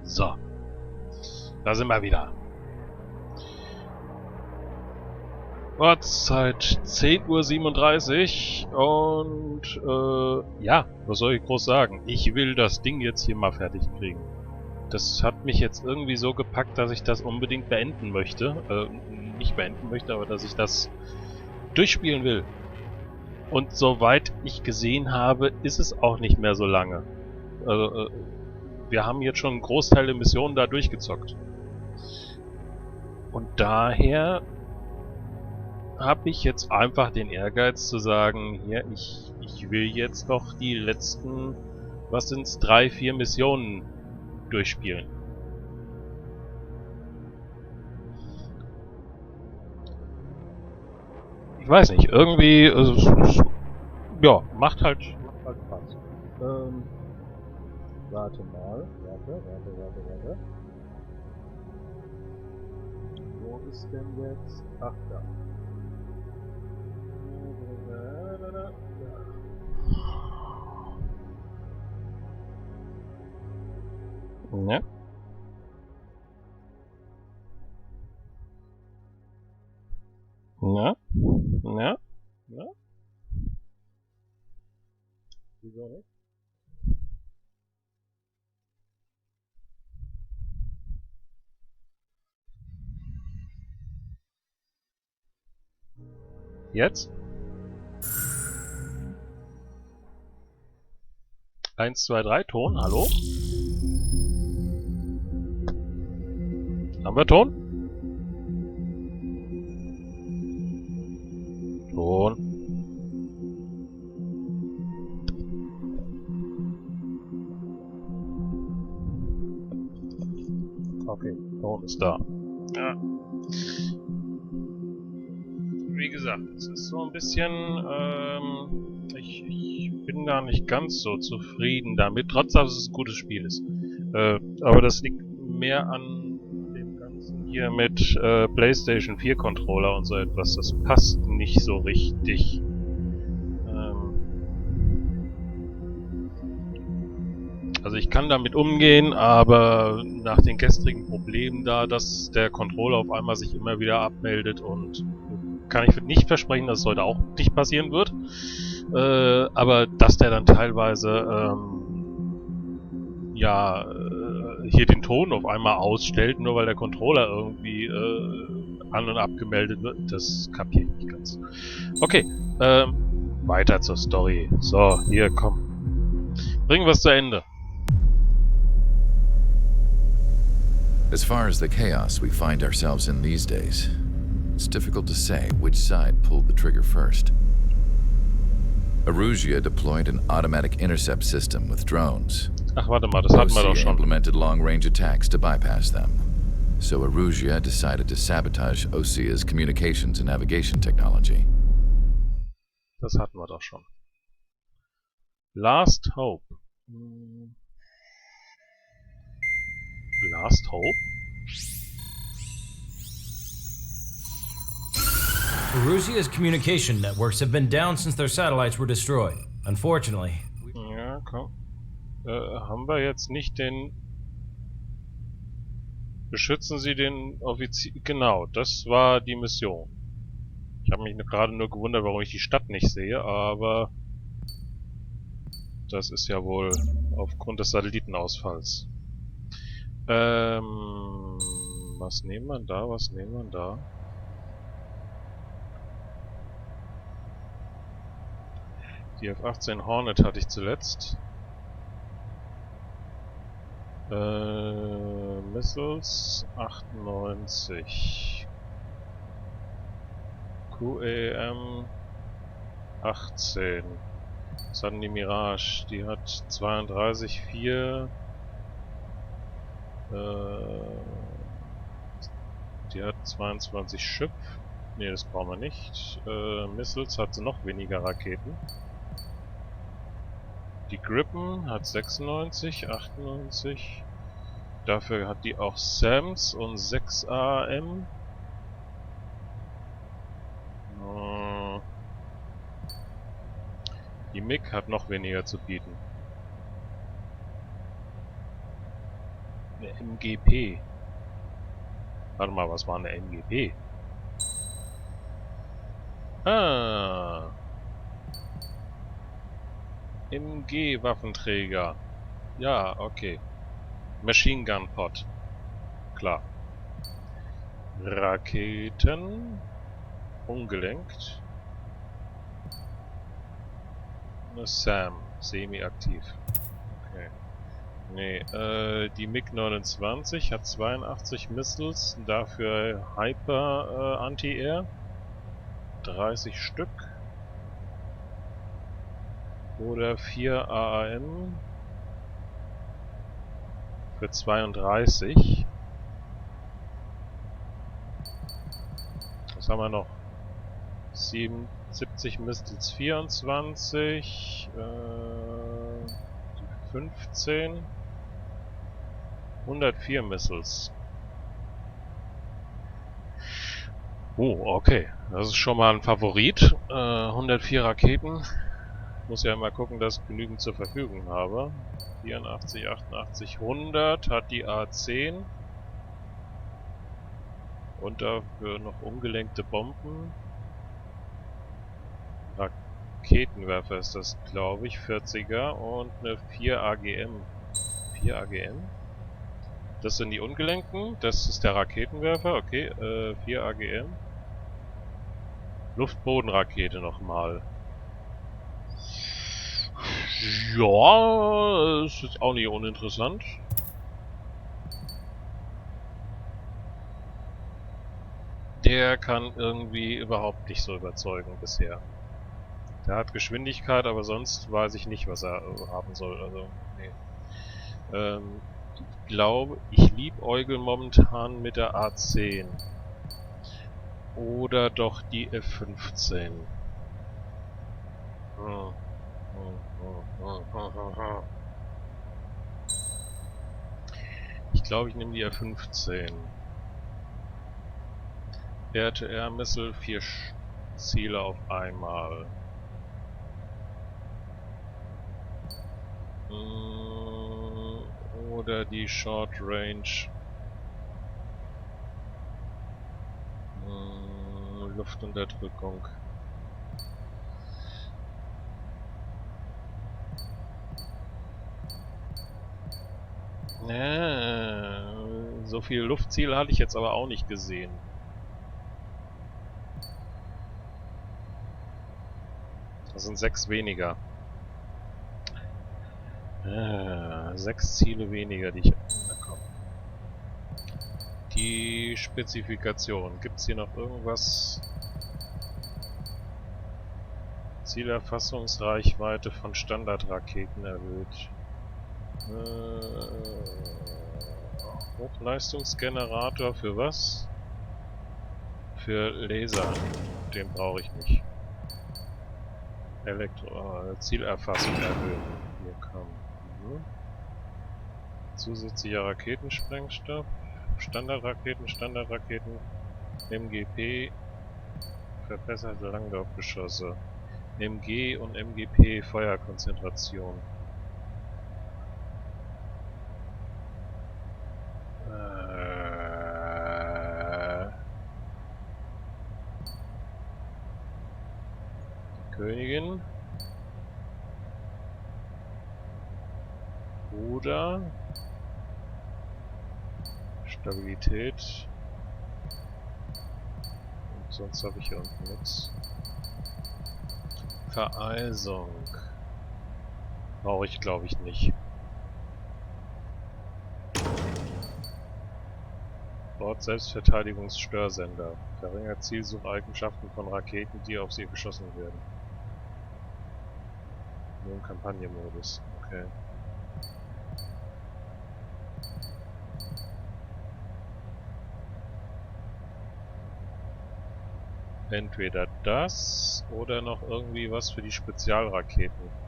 So. Da sind wir wieder. Ortszeit 10:37 Uhr und ja, was soll ich groß sagen? Ich will das Ding jetzt hier mal fertig kriegen. Das hat mich jetzt irgendwie so gepackt, dass ich das unbedingt beenden möchte. Nicht beenden möchte, aber dass ich das durchspielen will. Und soweit ich gesehen habe, ist es auch nicht mehr so lange. Also, wir haben jetzt schon einen Großteil der Missionen da durchgezockt. Und daher habe ich jetzt einfach den Ehrgeiz zu sagen, hier, ich will jetzt doch die letzten, was sind's, 3, 4 Missionen durchspielen. Ich weiß nicht, irgendwie, ja, macht halt Spaß. Warte mal, warte. Wo ist denn jetzt? Ach, da. Ja. Ja. Ja. Ja. Wieso nicht? Jetzt? 1, 2, 3, Ton, hallo? Haben wir Ton? Ton. Okay, Ton ist da. Ja. Wie gesagt, es ist so ein bisschen, ich bin da nicht ganz so zufrieden damit, trotz dass es ein gutes Spiel ist. Aber das liegt mehr an dem Ganzen hier mit PlayStation 4 Controller und so etwas. Das passt nicht so richtig. Also ich kann damit umgehen, aber nach den gestrigen Problemen da, dass der Controller auf einmal sich immer wieder abmeldet und kann ich nicht versprechen, dass es heute auch nicht passieren wird. Aber dass der dann teilweise hier den Ton auf einmal ausstellt, nur weil der Controller irgendwie an- und abgemeldet wird, das kapiere ich nicht ganz. Okay, weiter zur Story. So, hier, komm. Bringen wir es zu Ende. As far as the chaos we find ourselves in these days, it's difficult to say which side pulled the trigger first. Erusia deployed an automatic intercept system with drones. Ach, warte mal, das hatten wir doch Osea schon. implemented long-range attacks to bypass them. So Erusia decided to sabotage Osea's communications and navigation technology. Das hatten wir doch schon. Last Hope. Last Hope? Erusia's communication networks have been down since their satellites were destroyed. Unfortunately. Ja, komm. Haben wir jetzt nicht den... Beschützen Sie den Offizier... Genau, das war die Mission. Ich habe mich gerade nur gewundert, warum ich die Stadt nicht sehe, aber... Das ist ja wohl aufgrund des Satellitenausfalls. Was nehmen wir da? Was nehmen wir da? Die F-18 Hornet hatte ich zuletzt. Missiles 98. QEM 18. Was hatten die Mirage? Die hat 32,4. Die hat 22 Schiff. Ne, das brauchen wir nicht. Missiles hat sie noch weniger Raketen. Die Gripen hat 96, 98. Dafür hat die auch SAMs und 6 AM. Die MiG hat noch weniger zu bieten. Eine MGP. Warte mal, was war eine MGP? Ah. MG-Waffenträger. Ja, okay. Machine Gun Pod. Klar. Raketen. Ungelenkt. Eine SAM. Semi-aktiv. Okay. Nee, die MiG-29 hat 82 Missiles, dafür Hyper Anti-Air. 30 Stück. Oder 4 AAM für 32. Was haben wir noch? 77 Missiles 24. 15. 104 Missiles. Oh, okay. Das ist schon mal ein Favorit. 104 Raketen. Muss ja immer gucken, dass ich genügend zur Verfügung habe. 84, 88, 100 hat die A10. Und dafür noch ungelenkte Bomben. Raketenwerfer ist das, glaube ich. 40er und eine 4 AGM. 4 AGM? Das sind die ungelenkten. Das ist der Raketenwerfer. Okay, 4 AGM. Luftbodenrakete nochmal. Ja, ist jetzt auch nicht uninteressant. Der kann irgendwie überhaupt nicht so überzeugen bisher. Der hat Geschwindigkeit, aber sonst weiß ich nicht, was er haben soll. Also, nee. Ich glaube, ich liebäugel momentan mit der A10. Oder doch die F15. Ich glaube, ich nehme die F15. Air-to-Air-Missile, 4 Ziele auf einmal. Oder die Short Range. Luftunterdrückung. So viel Luftziele hatte ich jetzt aber auch nicht gesehen. Das sind 6 weniger. 6 Ziele weniger, die ich... Na komm. Die Spezifikation. Gibt es hier noch irgendwas? Zielerfassungsreichweite von Standardraketen erhöht. Hochleistungsgenerator für was? Für Laser. Den brauche ich nicht. Zielerfassung erhöhen. Hier kommen. Zusätzlicher Raketensprengstoff. Standardraketen. MGP. Verbesserte Langlaufgeschosse. MG und MGP Feuerkonzentration. Die Königin. Oder Stabilität. Und sonst habe ich hier unten nichts. Vereisung. Brauche ich, glaube ich, nicht. Bord-Selbstverteidigungsstörsender. Verringert Zielsucheigenschaften von Raketen, die auf sie geschossen werden. Nur im Kampagnenmodus. Okay. Entweder das oder noch irgendwie was für die Spezialraketen.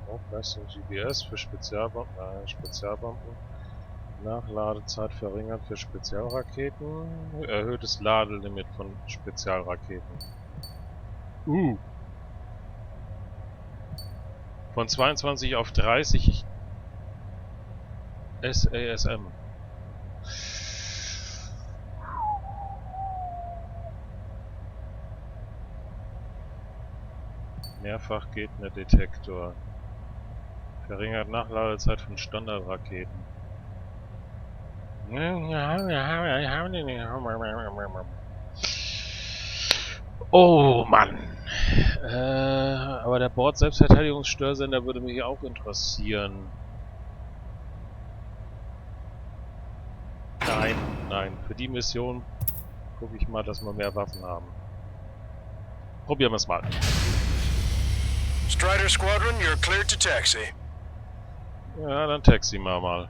Hochleistung GBS für Spezialbomben. Spezialbomben. Nachladezeit verringert für Spezialraketen. Erhöhtes Ladelimit von Spezialraketen. Von 22 auf 30 SASM. Mehrfachgegnerdetektor. Verringert Nachladezeit von Standardraketen. Oh Mann. Aber der Bord-Selbstverteidigungsstörsender würde mich auch interessieren. Nein. Für die Mission gucke ich mal, dass wir mehr Waffen haben. Probieren wir es mal. Strider Squadron, you're cleared to taxi. Ja, dann taxi mal.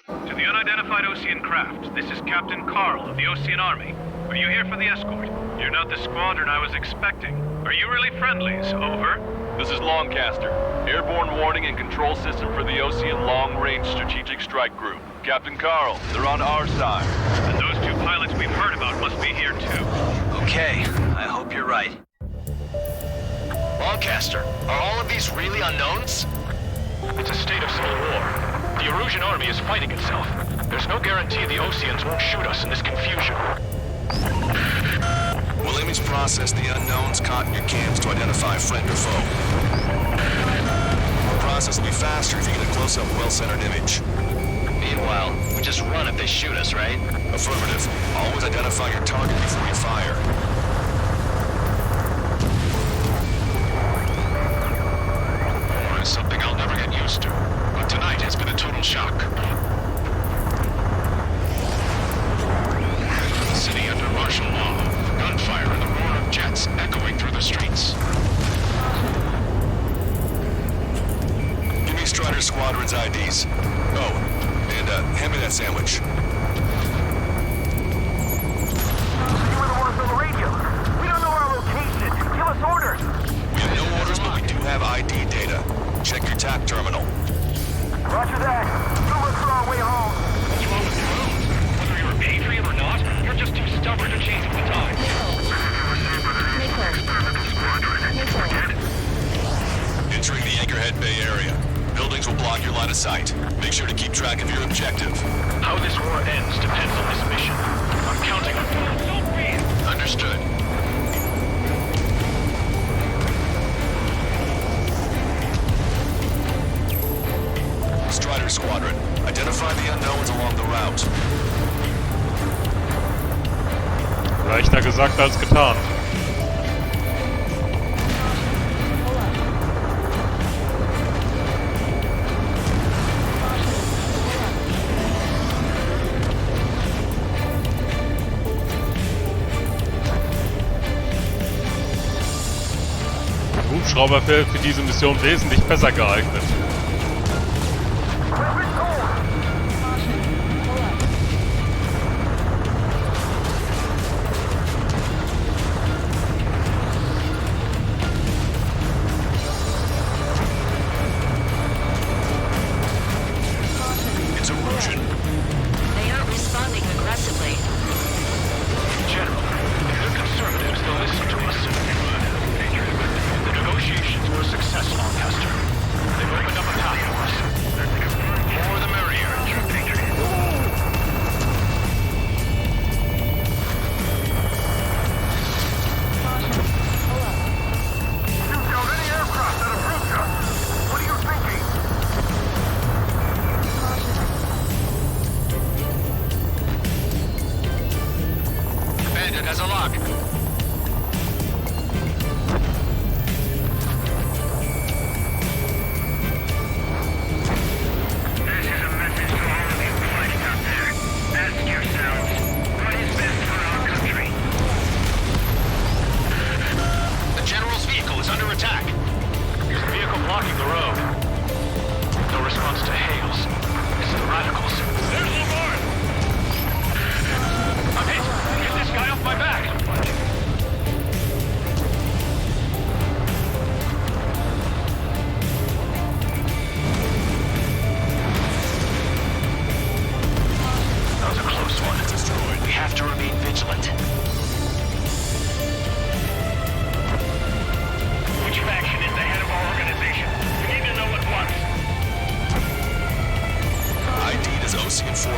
To the unidentified Osean craft, this is Captain Carl of the Osean Army. Are you here for the escort? You're not the squadron I was expecting. Are you really friendlies? Over. This is Longcaster. Airborne warning and control system for the Osean Long-Range Strategic Strike Group. Captain Carl, they're on our side. And those two pilots we've heard about must be here too. Okay, I hope you're right. Longcaster, are all of these really unknowns? It's a state of civil war. The Erusian army is fighting itself. There's no guarantee the Oseans won't shoot us in this confusion. We'll image process the unknowns caught in your cams to identify friend or foe. The process will be faster if you get a close-up, well-centered image. Meanwhile, we just run if they shoot us, right? Affirmative. Always identify your target before you fire. War is something I'll never get used to. But tonight has been a total shock. The city under martial law. Gunfire and the roar of jets echoing through the streets. Give me Strider Squadron's IDs. Oh, and hand me that sandwich. You were the ones on the radio. We don't know our location. Give us orders. We have no orders, but we do have ID data. Check your TAC terminal. Roger that. Move us for our way home. What's wrong with your own? Whether you're a patriot or not, you're just too stubborn to change with the times. Entering the Anchorhead Bay area. Buildings will block your line of sight. Make sure to keep track of your objective. How this war ends depends on this mission. I'm counting on you. Understood. Strider Squadron, identify the unknowns along the route. Leichter gesagt als getan. Hubschrauber wäre für diese Mission wesentlich besser geeignet. It's Erusian. They aren't responding aggressively. In general, if they're conservatives, they'll listen to us. The negotiations were a success, Lancaster. They've opened up a path for us. More the merrier. Shoot down any aircraft that approach us. What are you thinking?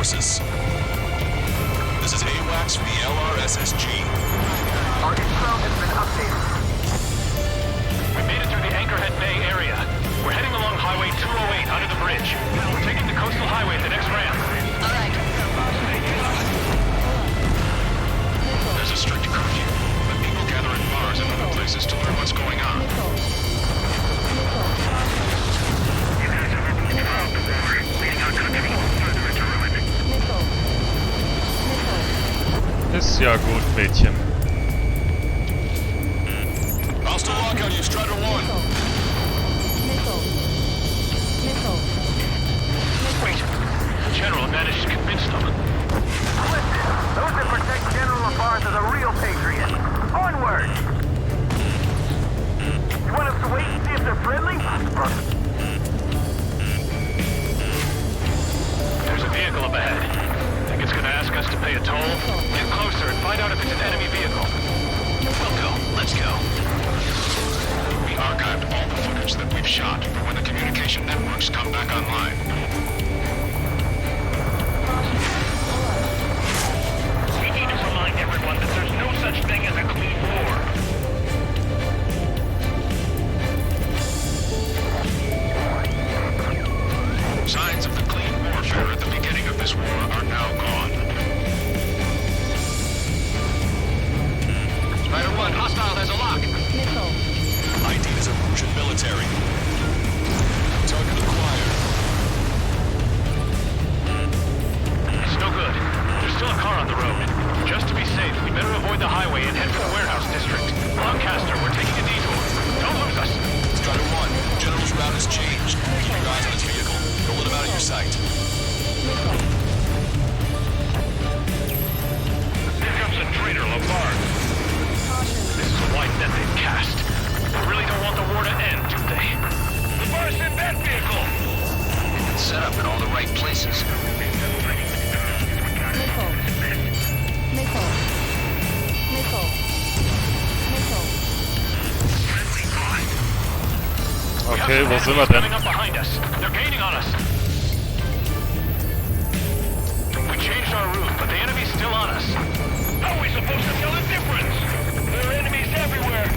forces. This is AWACS for the LRSSG. Our intro has been updated. We made it through the Anchorhead Bay area. We're heading along Highway 208 under the bridge. We're taking the coastal highway at the next ramp. All right. There's a strict curfew, but people gather in bars and other places to learn what's going on. Ist ja gut, Mädchen. Hostile lock on you, Strider 1. Wait. The General managed to convince them. Listen, those that protect General LaFarge are the real patriots. Onward! You want us to wait and see if they're friendly? There's a vehicle up ahead. Think it's gonna ask us to pay a toll? Get closer and find out if it's an enemy vehicle. We'll go. Let's go. We archived all the footage that we've shot for when the communication networks come back online. We need to remind everyone that there's no such thing as a clean war. Signs of the clean warfare at the beginning of this war are now gone. Strider 1, hostile, there's a lock. ID is a Russian military. Target acquired. It's no good. There's still a car on the road. Just to be safe, we better avoid the highway and head for the warehouse district. Lancaster, we're taking a detour. Don't lose us. Strider 1, General's route has changed. Keep your eyes on his vehicle. Don't let him out of your sight. Here comes a traitor, LaFarge. This is a wide net they've cast. They really don't want the war to end, do they? LaFarge in that vehicle! It's set up in all the right places. Okay, wo sind wir denn? Coming up behind us. They're gaining on us. We changed our route, but the enemy's still on us. How are we supposed to tell the difference? There are enemies everywhere.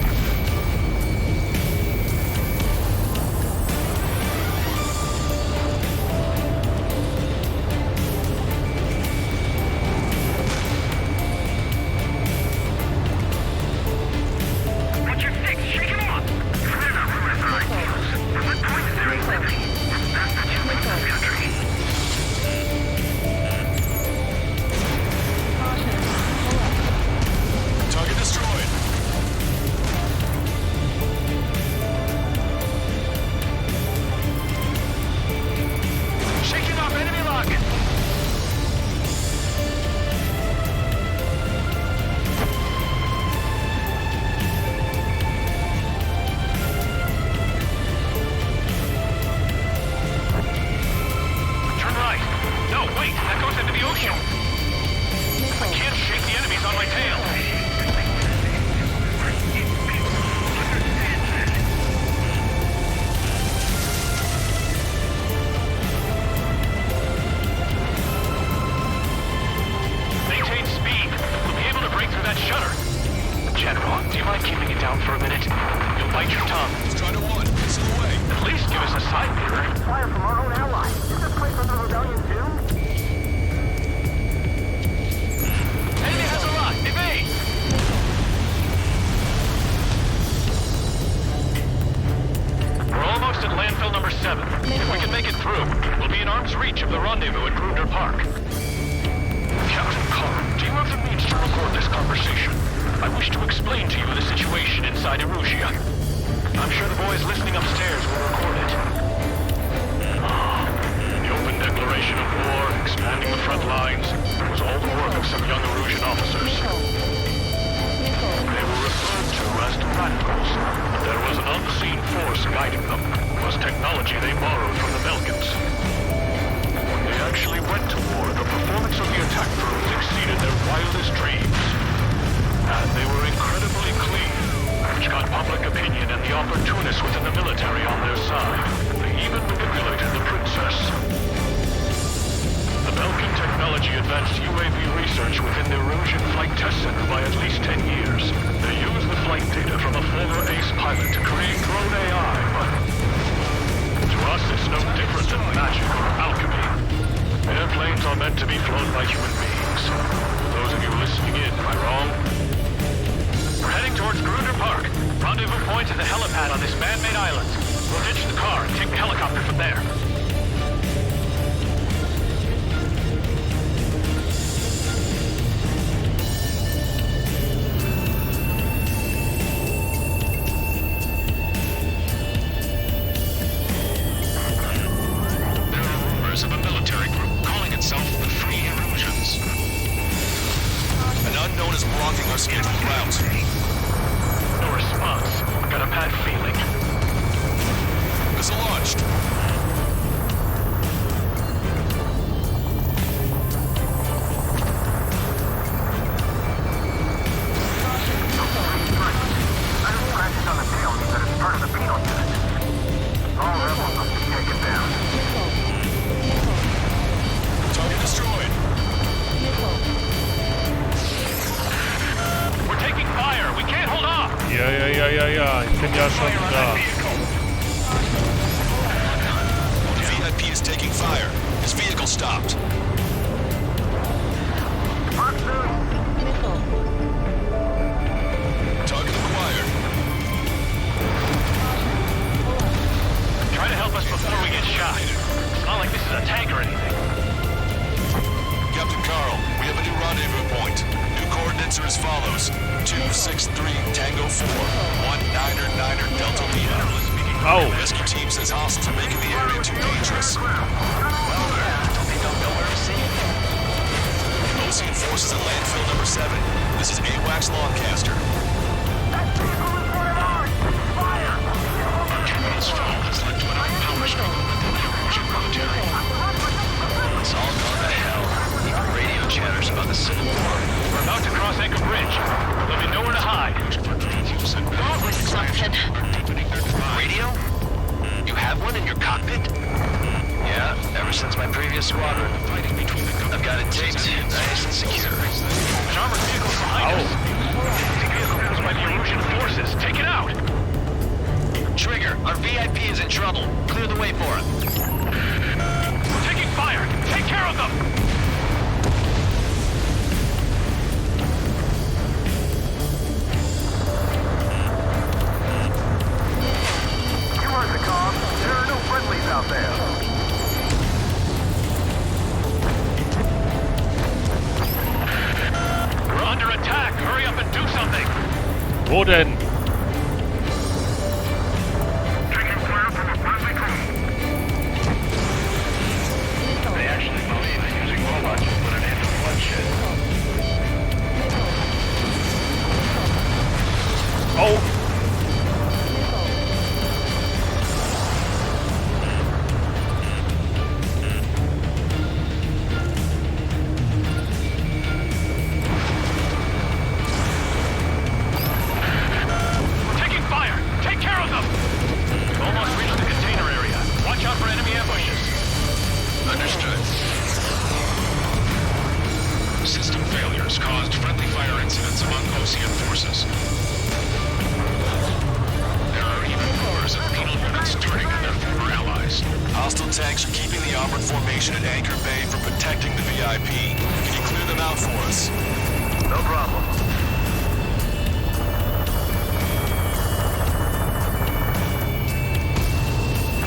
What's your fix? Shake him off! Target destroyed. Shaking off enemy lock! Turn right. No, wait, that goes into the ocean. I can't shake the enemies on my tail. Maintain speed. We'll be able to break through that shutter. General, do you mind keeping it down for a minute? You'll bite your tongue. Strider 1, it's in the way. At least give us a side mirror. Fire from our own ally. Is this place under rebellion too? Enemy has a lock. Evade! We're almost at landfill number 7. If we can make it through, we'll be in arm's reach of the rendezvous at Grunder Park. Captain Carr, do you have the means to record this conversation? I wish to explain to you the situation inside Erusia. I'm sure the boys listening upstairs will record it. The open declaration of war, expanding the front lines, was all the work of some young Erusian officers. They were referred to as the radicals, but there was an unseen force guiding them. It was technology they borrowed from the Melkans. When they actually went to war, the performance of the attack crews exceeded their wildest dreams. And they were incredibly clean, which got public opinion and the opportunists within the military on their side. are meant to be flown by human beings. Those of you listening in, am I wrong? We're heading towards Gruner Park. Rendezvous point is the helipad on this man-made island. We'll ditch the car and take the helicopter from there. Of a military group calling itself the Free Illusions. An unknown is blocking our scheduled route. No response. Got a bad feeling. Missile launched. Crashes on the tail means that it's part of the penal unit. All rebels must be taken down. Target destroyed. We're taking fire. We can't hold off. Ja, ich bin ja schon da. VIP is taking fire. His vehicle stopped. Target acquired. Try to help us before we get shot. It's not like this is a tank or anything. Captain Carl, we have a new rendezvous point. New coordinates are as follows. 263 Tango 4, 199er Delta Lima. Au! Rescue team says hostiles are making the area too dangerous. Ocean forces at landfill number 7. This is AWACS Longcaster. This fall has led to an empowerment within the Illusion military. It's all gone to hell. Even radio chatters about the Civil War. We're about to cross Anchor Bridge. There'll be nowhere to hide. That was something. Radio? You have one in your cockpit? Yeah, ever since my previous squadron. I've got it taped, nice and secure. An armored vehicle behind us. The vehicle used by the Illusion forces. Take it out! Trigger, our VIP is in trouble. Clear the way for him. We're taking fire! Take care of them! You heard the call. There are no friendlies out there. We're under attack! Hurry up and do something! Wo denn? They actually believe that using robots will put an end to bloodshed. Oh! We're taking fire! Take care of them! We've almost reached the container area. Watch out for enemy ambushes. Understood. System failures caused friendly fire incidents among Ocean forces. There are even rumors of penal units turning on their former allies. Hostile tanks are keeping the armored formation at Anchor Bay from protecting the VIP. Can you clear them out for us? No problem.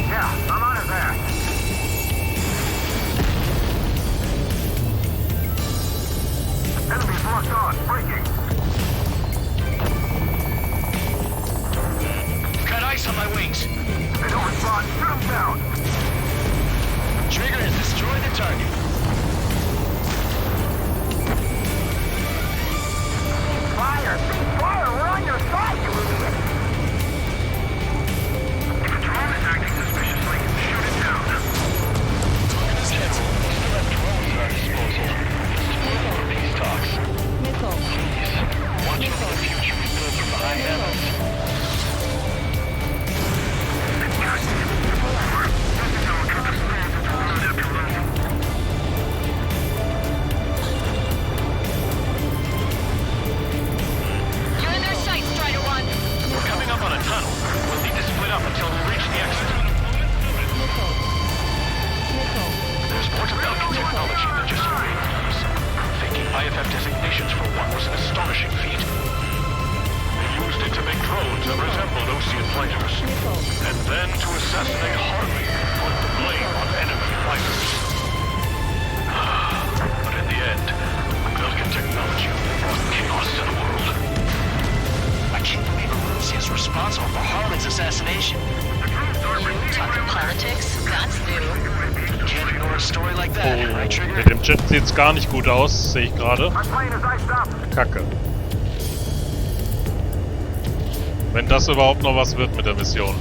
Yeah, I'm on it there. Enemies locked on. Breaking. Got ice on my wings. They don't respond. Shoot them down. Trigger has destroyed the target. Fire! Fire! We're on your side, you idiot! If a drone is acting suspiciously, shoot it down. Target is hit. We still have drones at our disposal. It's too early for peace talks. Please, watch out for the future we build from behind heavens. politics? That's new. Can't ignore a story like that, right, Trigger? Mit dem Jet sieht's gar nicht gut aus, sehe ich gerade. My plane is iced up. Kacke. Wenn das überhaupt noch was wird mit der Mission.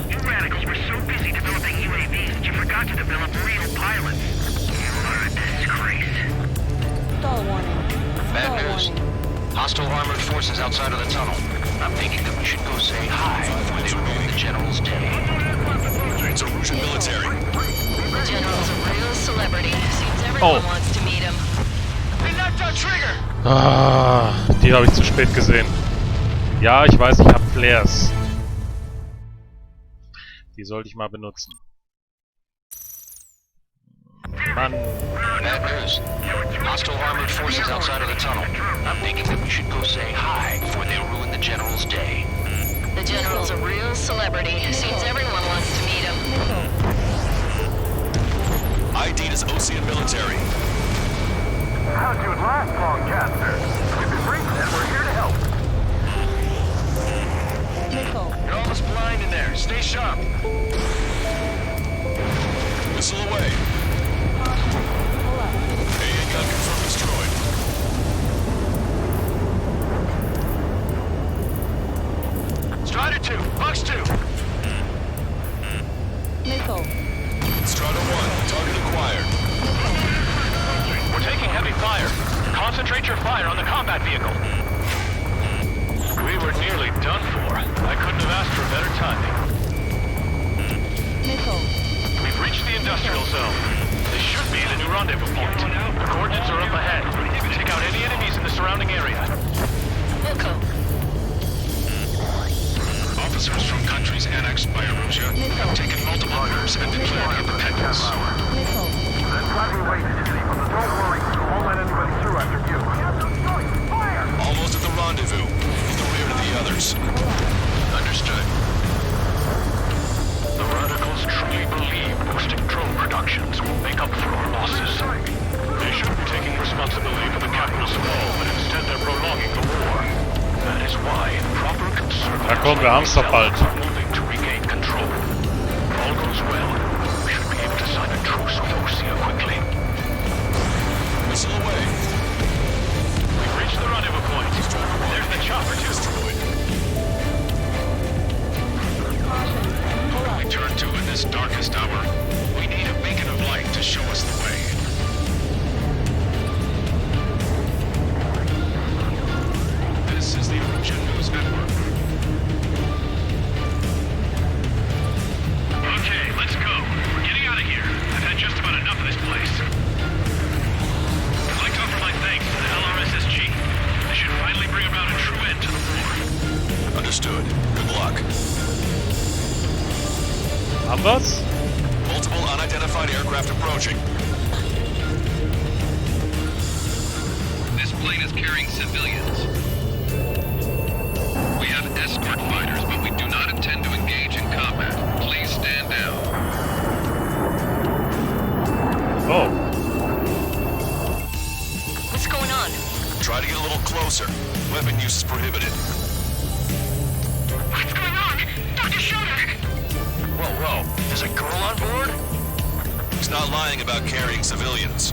You radicals were so busy developing UAVs that you forgot to develop real pilots. You are a disgrace. Stall warning. Bad news. Hostile armored forces outside of the tunnel. I'm thinking that we should go say hi before they ruin the General's day. It's a Russian military. The General's a real celebrity. Seems everyone wants to meet him. They knocked out Trigger! Ah, die habe ich zu spät gesehen. Ja, ich weiß, ich habe Flares. Die sollte ich mal benutzen. Mann. Bad news. Hostile armored forces outside of the tunnel. I'm thinking that we should go say hi before they ruin the General's day. The General's a real celebrity. Seems everyone wants to meet him. ID is Ocean military. How'd you last long, Caster? We've been briefed and we're here to help. Missile. You're almost blind in there. Stay sharp. Missile away. Pull up. AA gun confirmed destroyed. Strider 2, Box 2. Missile. Strider 1, target acquired. We're taking heavy fire. Concentrate your fire on the combat vehicle. We were nearly done for. I couldn't have asked for better timing. Missile. We've reached the industrial zone. This should be the new rendezvous point. The coordinates are up ahead. Take out any enemies in the surrounding area. Wilco. Officers from countries annexed by Erosia have taken multiple routes and declared independence. Missile. That's why we waited. But don't worry, we won't let anybody through after you. We have no choice. Fire! Almost at the rendezvous. In the rear of the others. Understood. The radicals truly believe boosting drone productions will make up for our losses. They should be taking responsibility for the capital's fall, but instead they're prolonging the war. That is why proper conservatives Na komm, wir haben's doch bald. are moving to regain control. If all goes well, we should be able to sign a truce with Osea quickly. Missile away. We've reached the rendezvous point. There's the chopper too. Pull We up. turn to in this darkest hour. We need a beacon of light to show us the way. This is the Erosion News Network. Okay, let's go. We're getting out of here. I've had just about enough of this place. I'd like to offer my thanks to the LRSSG. They should finally bring about a true end to the war. Understood. Good luck. Haben wir's? Multiple unidentified aircraft approaching. This plane is carrying civilians. We have escort fighters, but we do not intend to engage in combat. Please stand down. Oh. What's going on? Try to get a little closer. Weapon use is prohibited. What's going on? Dr. Schroeder! Whoa. There's a girl on board? He's not lying about carrying civilians.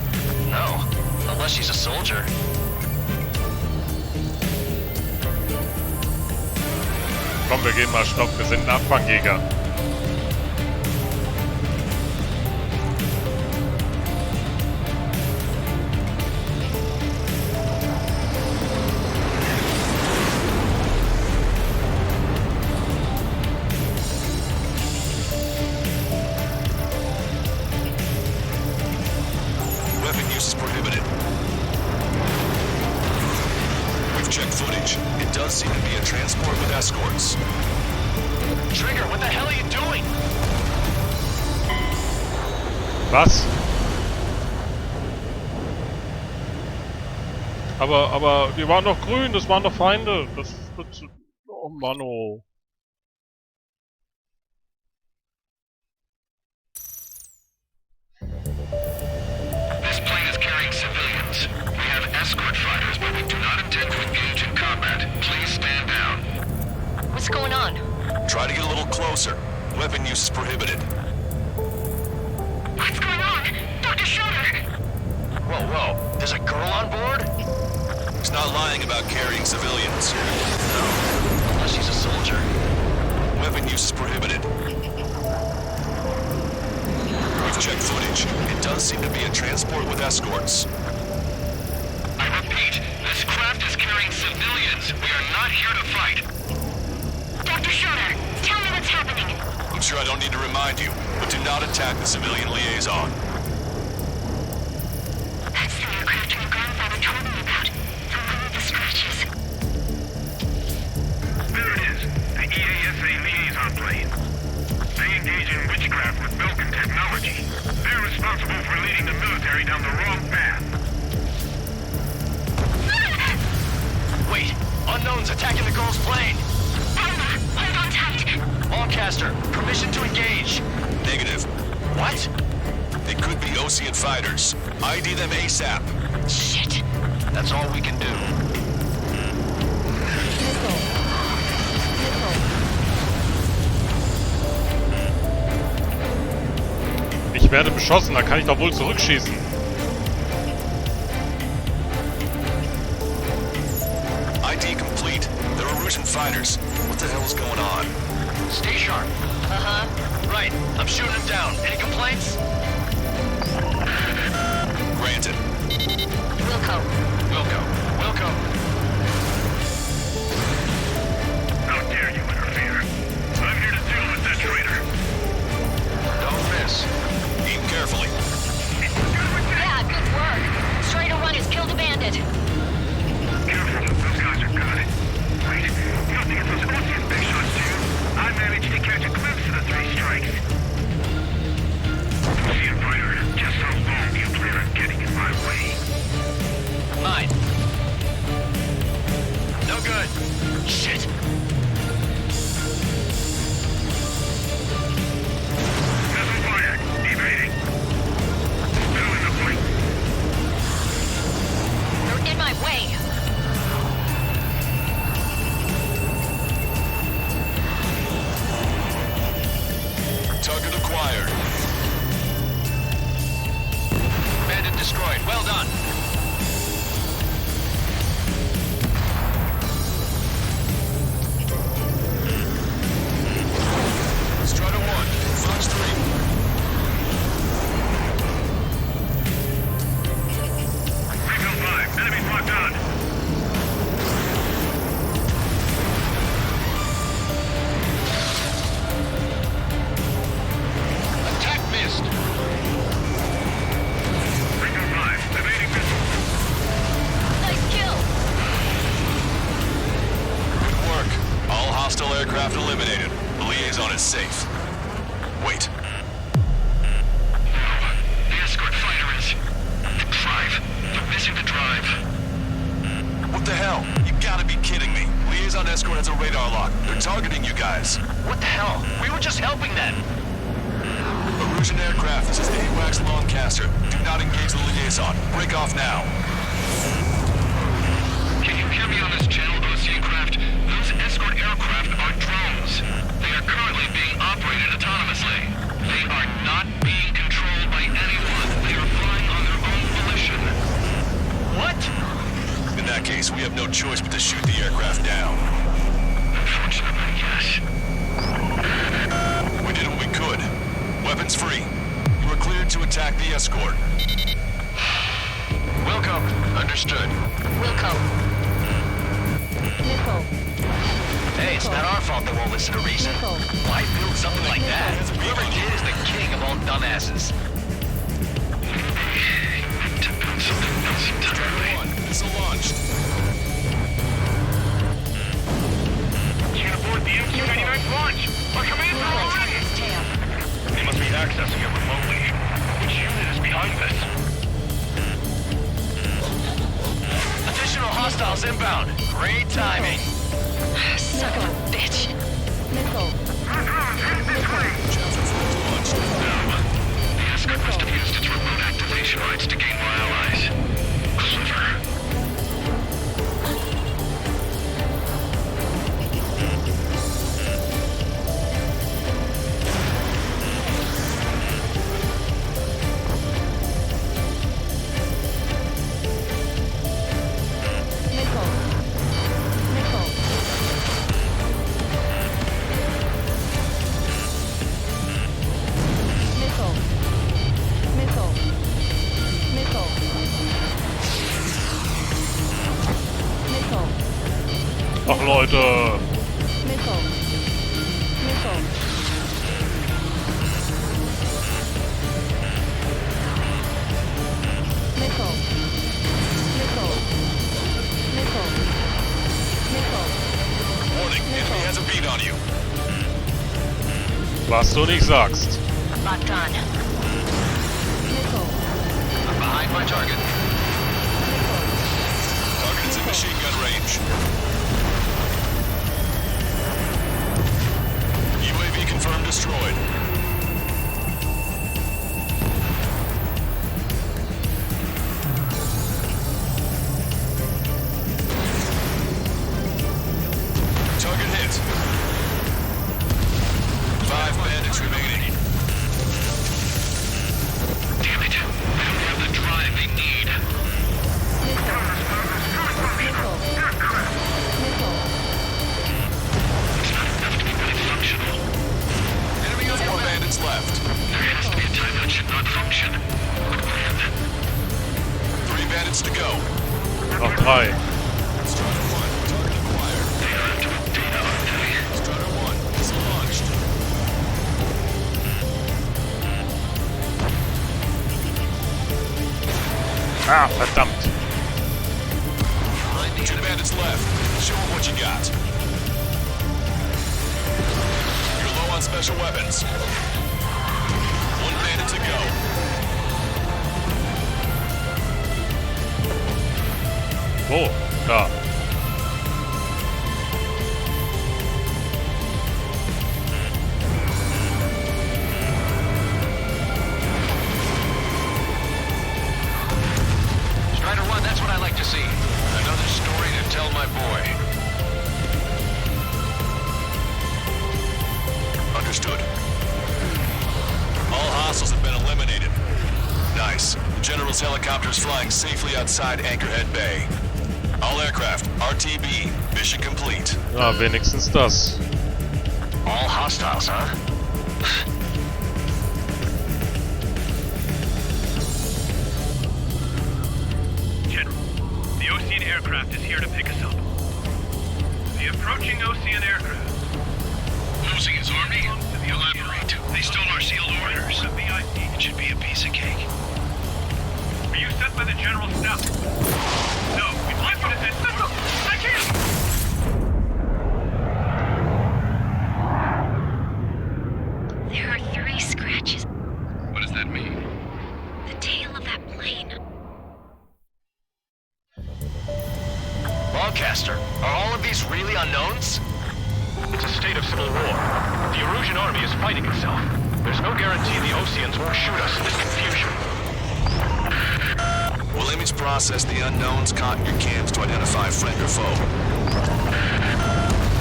No. Unless she's a soldier. Komm, wir gehen mal Stopp. Wir sind ein Abfangjäger. Weapon use is prohibited. We've checked footage. It does seem to be a transport with escorts. Trigger, what the hell are you doing? Was? Aber, die waren doch grün, das waren doch Feinde. Das oh Mann, oh. This plane is carrying civilians. We have escort fighters, but we do not intend to engage in combat. Please stand down. What's going on? Try to get a little closer. Weapon use is prohibited. prohibited. We've checked footage. It does seem to be a transport with escorts. I repeat, this craft is carrying civilians. We are not here to fight. Dr. Schroeder, tell me what's happening. I'm sure I don't need to remind you, but do not attack the civilian liaison. That's the aircraft your grandfather told me about. The one with the scratches. There it is. The EASA liaison plane. They engage in witchcraft with Belkin technology. They're responsible for leading the military down the wrong path. Wait, unknowns attacking the girl's plane. Alma, hold on tight. Lancaster, permission to engage. Negative. What? They could be Ocean fighters. ID them ASAP. Shit. That's all we can do. Missile. Missile. Ich werde beschossen, da kann ich doch wohl zurückschießen. ID complete. They're Erusian fighters. What the hell is going on? Stay sharp. Uh-huh. Right, I'm shooting him down. Any complaints? Granted. Wilco. Wilco. How dare you interfere? I'm here to deal with that traitor. Don't miss. Aim carefully. Yeah, good work. Strider 1 has killed a bandit. Careful, those guys are good. Wait, you don't think it's those Ocean big shots too? I managed to catch a glimpse of the three strikes. Ocean fighter, just how long do you plan on getting in my way? 9. No good. Shit. Missile fired. Evading. Still in the flank. They're in my way. Target acquired. Bandit destroyed. Well done. Strider 1. Fox 3. Recon 5. Enemies locked on. Attack missed. Recon 5. Evading missile. Nice kill. Good work. All hostile aircraft eliminated. The liaison is safe. Wait. The escort fighter is... Drive. They're missing the drive. What the hell? You gotta be kidding me. Liaison escort has a radar lock. They're targeting you guys. What the hell? We were just helping them. Erusian aircraft, this is AWACS Lancaster. Do not engage the liaison. Break off now. Can you hear me on this channel, Ocean craft? Those escort aircraft are drones. They are currently being operated autonomously. They are not being controlled by anyone. They are flying on their own volition. What? In that case, we have no choice but to shoot the aircraft down. Unfortunately, yes. We did what we could. Weapons free. You are cleared to attack the escort. Wilco. Understood. Wilco. Missile. Hey, it's not our fault they won't listen to reason. Missile. Why build something like that? Whoever did is the king of all dumbasses. To build something else entirely. Missile launched. Can't abort the MQ-99 launch. Our commands are all ready. They must be accessing it remotely. Which unit is behind this? Additional hostiles inbound. Great timing. Son of a bitch. Missile. Our drones headed this way. The escort must have used its remote activation rights to gain more allies. Clever. Missile. Missile. Alter! Missile. Missile. Missile. Missile. Missile. Missile. Warning, enemy has a beat on you. Was du nicht sagst. Locked on. Missile. I'm behind my target. Target is in machine gun range. UAV confirmed destroyed. Target hit. 5 bandits remaining. Damn it. They don't have the drive they need. Missile. Missile. Missile. It's not enough to be really functional. Enemy has 4 bandits left. There has to be a time that should not function. Man. 3 bandits to go. Noch 3. Strider 1, target acquired. They have to put data on today. Strider 1, missile launched. Ah, verdammt. 2 bandits left. Show them what you got. You're low on special weapons. 1 bandit to go. Wo? Da. Strider 1, that's what I like to see. Another story to tell my boy. Understood. All hostiles have been eliminated. Nice. The General's helicopter is flying safely outside Anchorhead Bay. All aircraft, RTB, mission complete. Ja, wenigstens das. All hostiles, huh? General, the Ocean aircraft is here to pick us up. The approaching Ocean aircraft. Losing his army? Elaborate. They stole our sealed orders. It should be a piece of cake. Are you sent by the General's staff? No, we'd like you to send Central. I can't! There are 3 scratches. What does that mean? The tail of that plane. Lancaster, are all of these really unknowns? It's a state of civil war. The Erusian army is fighting itself. There's no guarantee the Oceans won't shoot us in this confusion. We'll image process the unknowns caught in your cams to identify friend or foe.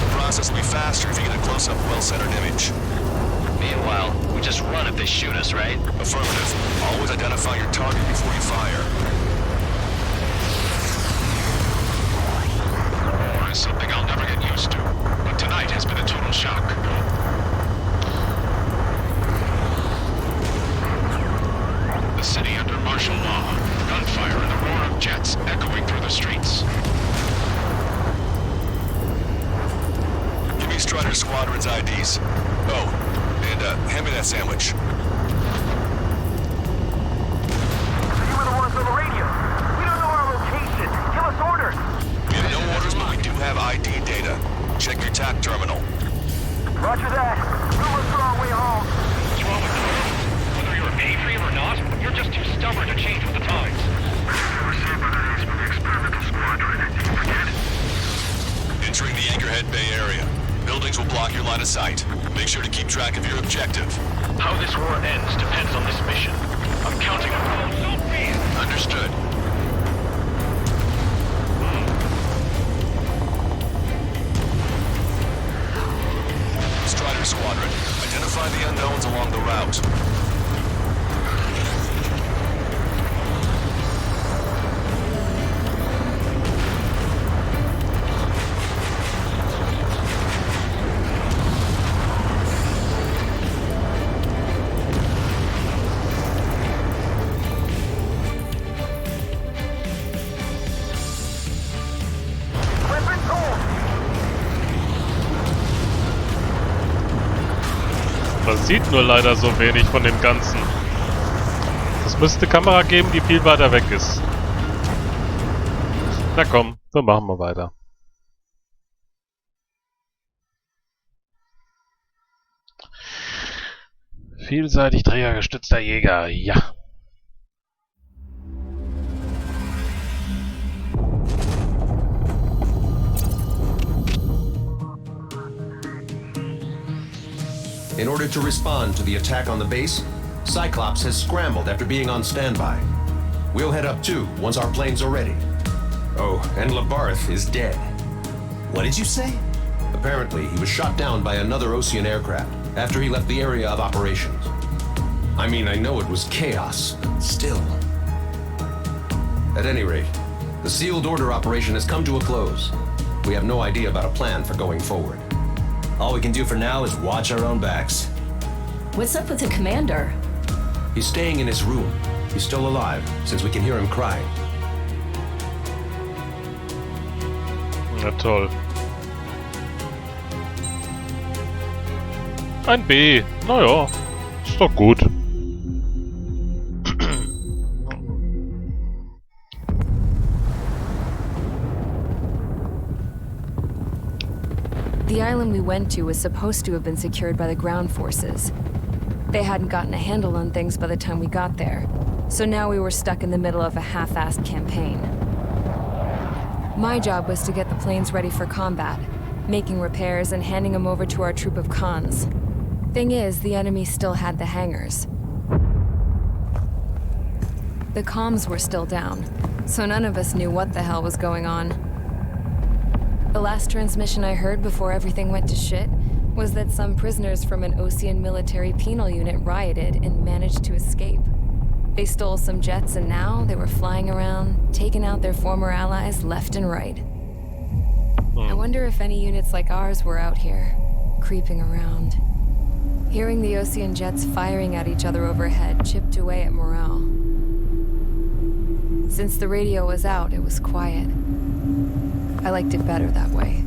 The process will be faster if you get a close-up, well-centered image. Meanwhile, we just run if they shoot us, right? Affirmative. Always identify your target before you fire. Something I'll never get used to. But tonight has been a total shock. The city under martial law. Gunfire and the roar of jets echoing through the streets. Give me Strider Squadron's IDs. Oh, and hand me that sandwich. You were the ones on the radio. We don't know our location. Give us orders. We have no orders, but we do have ID data. Check your TAC terminal. Roger that. Move us the wrong way home. What's wrong with you? Whether you're a patriot or not, you're just too stubborn to change with the times. Entering the Anchorhead Bay area. Buildings will block your line of sight. Make sure to keep track of your objective. How this war ends depends on this mission. I'm counting on you. Don't be. Understood. Strider Squadron, identify the unknowns along the route. sieht nur leider so wenig von dem Ganzen. Es müsste eine Kamera geben, die viel weiter weg ist. Na komm, wir machen mal weiter. Vielseitig trägergestützter Jäger, ja. In order to respond to the attack on the base, Cyclops has scrambled after being on standby. We'll head up too once our planes are ready. Oh, and Labarth is dead. What did you say? Apparently, he was shot down by another Ocean aircraft after he left the area of operations. I mean, I know it was chaos, but still. At any rate, the sealed order operation has come to a close. We have no idea about a plan for going forward. All we can do for now is watch our own backs. What's up with the commander? He's staying in his room. He's still alive, since we can hear him crying. Na toll. Ein B. Naja, ist doch gut. The island we went to was supposed to have been secured by the ground forces. They hadn't gotten a handle on things by the time we got there, so now we were stuck in the middle of a half-assed campaign. My job was to get the planes ready for combat, making repairs and handing them over to our troop of cons. Thing is, the enemy still had the hangars. The comms were still down, so none of us knew what the hell was going on. The last transmission I heard before everything went to shit was that some prisoners from an Ocean military penal unit rioted and managed to escape. They stole some jets and now they were flying around, taking out their former allies left and right. I wonder if any units like ours were out here, creeping around. Hearing the Ocean jets firing at each other overhead chipped away at morale. Since the radio was out, it was quiet. I liked it better that way.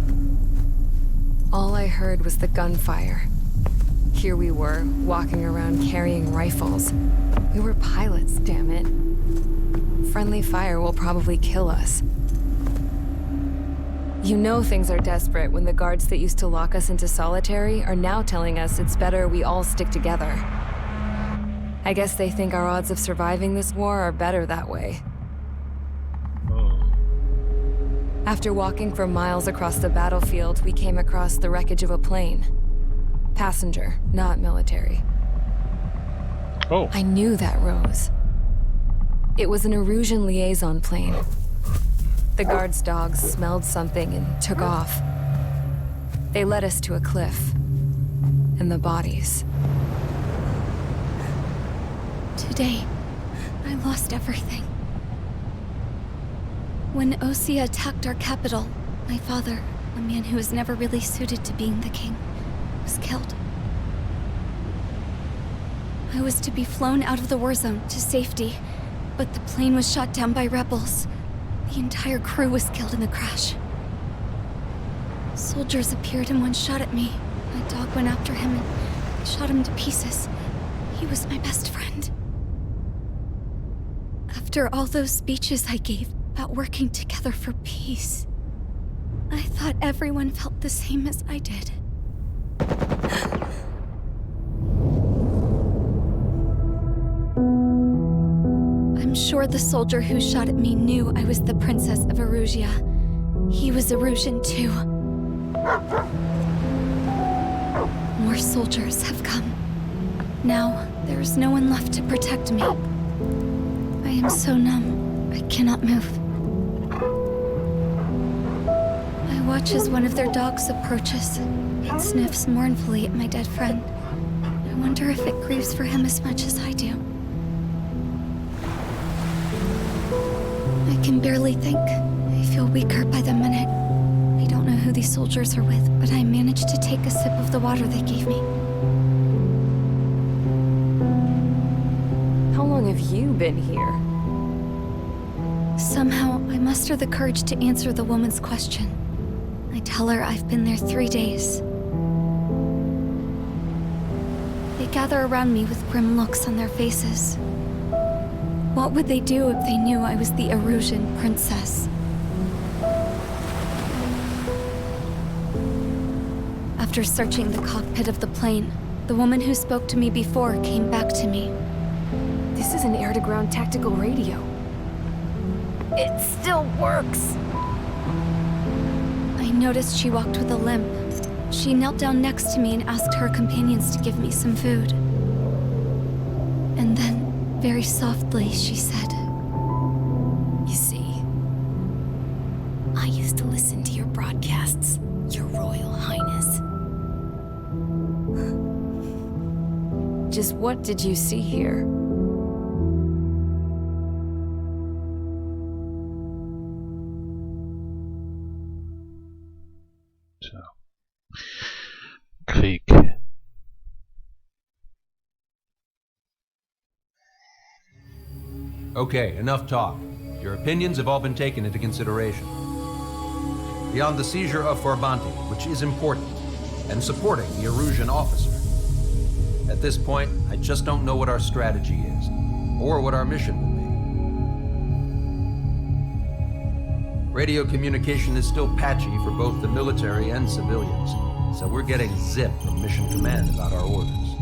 All I heard was the gunfire. Here we were, walking around carrying rifles. We were pilots, damn it. Friendly fire will probably kill us. You know things are desperate when the guards that used to lock us into solitary are now telling us it's better we all stick together. I guess they think our odds of surviving this war are better that way. After walking for miles across the battlefield, we came across the wreckage of a plane. Passenger, not military. Oh. I knew that rose. It was an Erusian liaison plane. The guard's dogs smelled something and took off. They led us to a cliff. And the bodies. Today, I lost everything. When Osea attacked our capital, my father, a man who was never really suited to being the king, was killed. I was to be flown out of the war zone to safety, but the plane was shot down by rebels. The entire crew was killed in the crash. Soldiers appeared and one shot at me. My dog went after him and shot him to pieces. He was my best friend. After all those speeches I gave about working together for peace, I thought everyone felt the same as I did. I'm sure the soldier who shot at me knew I was the Princess of Erusia. He was Erusian too. More soldiers have come. Now, there is no one left to protect me. I am so numb, I cannot move. I watch as one of their dogs approaches. It sniffs mournfully at my dead friend. I wonder if it grieves for him as much as I do. I can barely think. I feel weaker by the minute. I don't know who these soldiers are with, but I managed to take a sip of the water they gave me. How long have you been here? Somehow, I muster the courage to answer the woman's question. I tell her I've been there 3 days. They gather around me with grim looks on their faces. What would they do if they knew I was the Erusian princess? After searching the cockpit of the plane, the woman who spoke to me before came back to me. This is an air-to-ground tactical radio. It still works! I noticed she walked with a limp. She knelt down next to me and asked her companions to give me some food. And then, very softly, she said, You see, I used to listen to your broadcasts, Your Royal Highness. Just what did you see here? Krieg. Okay, enough talk. Your opinions have all been taken into consideration. Beyond the seizure of Forbanti, which is important, and supporting the Erusian officer. At this point, I just don't know what our strategy is, or what our mission will be. Radio communication is still patchy for both the military and civilians, so we're getting zip from Mission Command about our orders.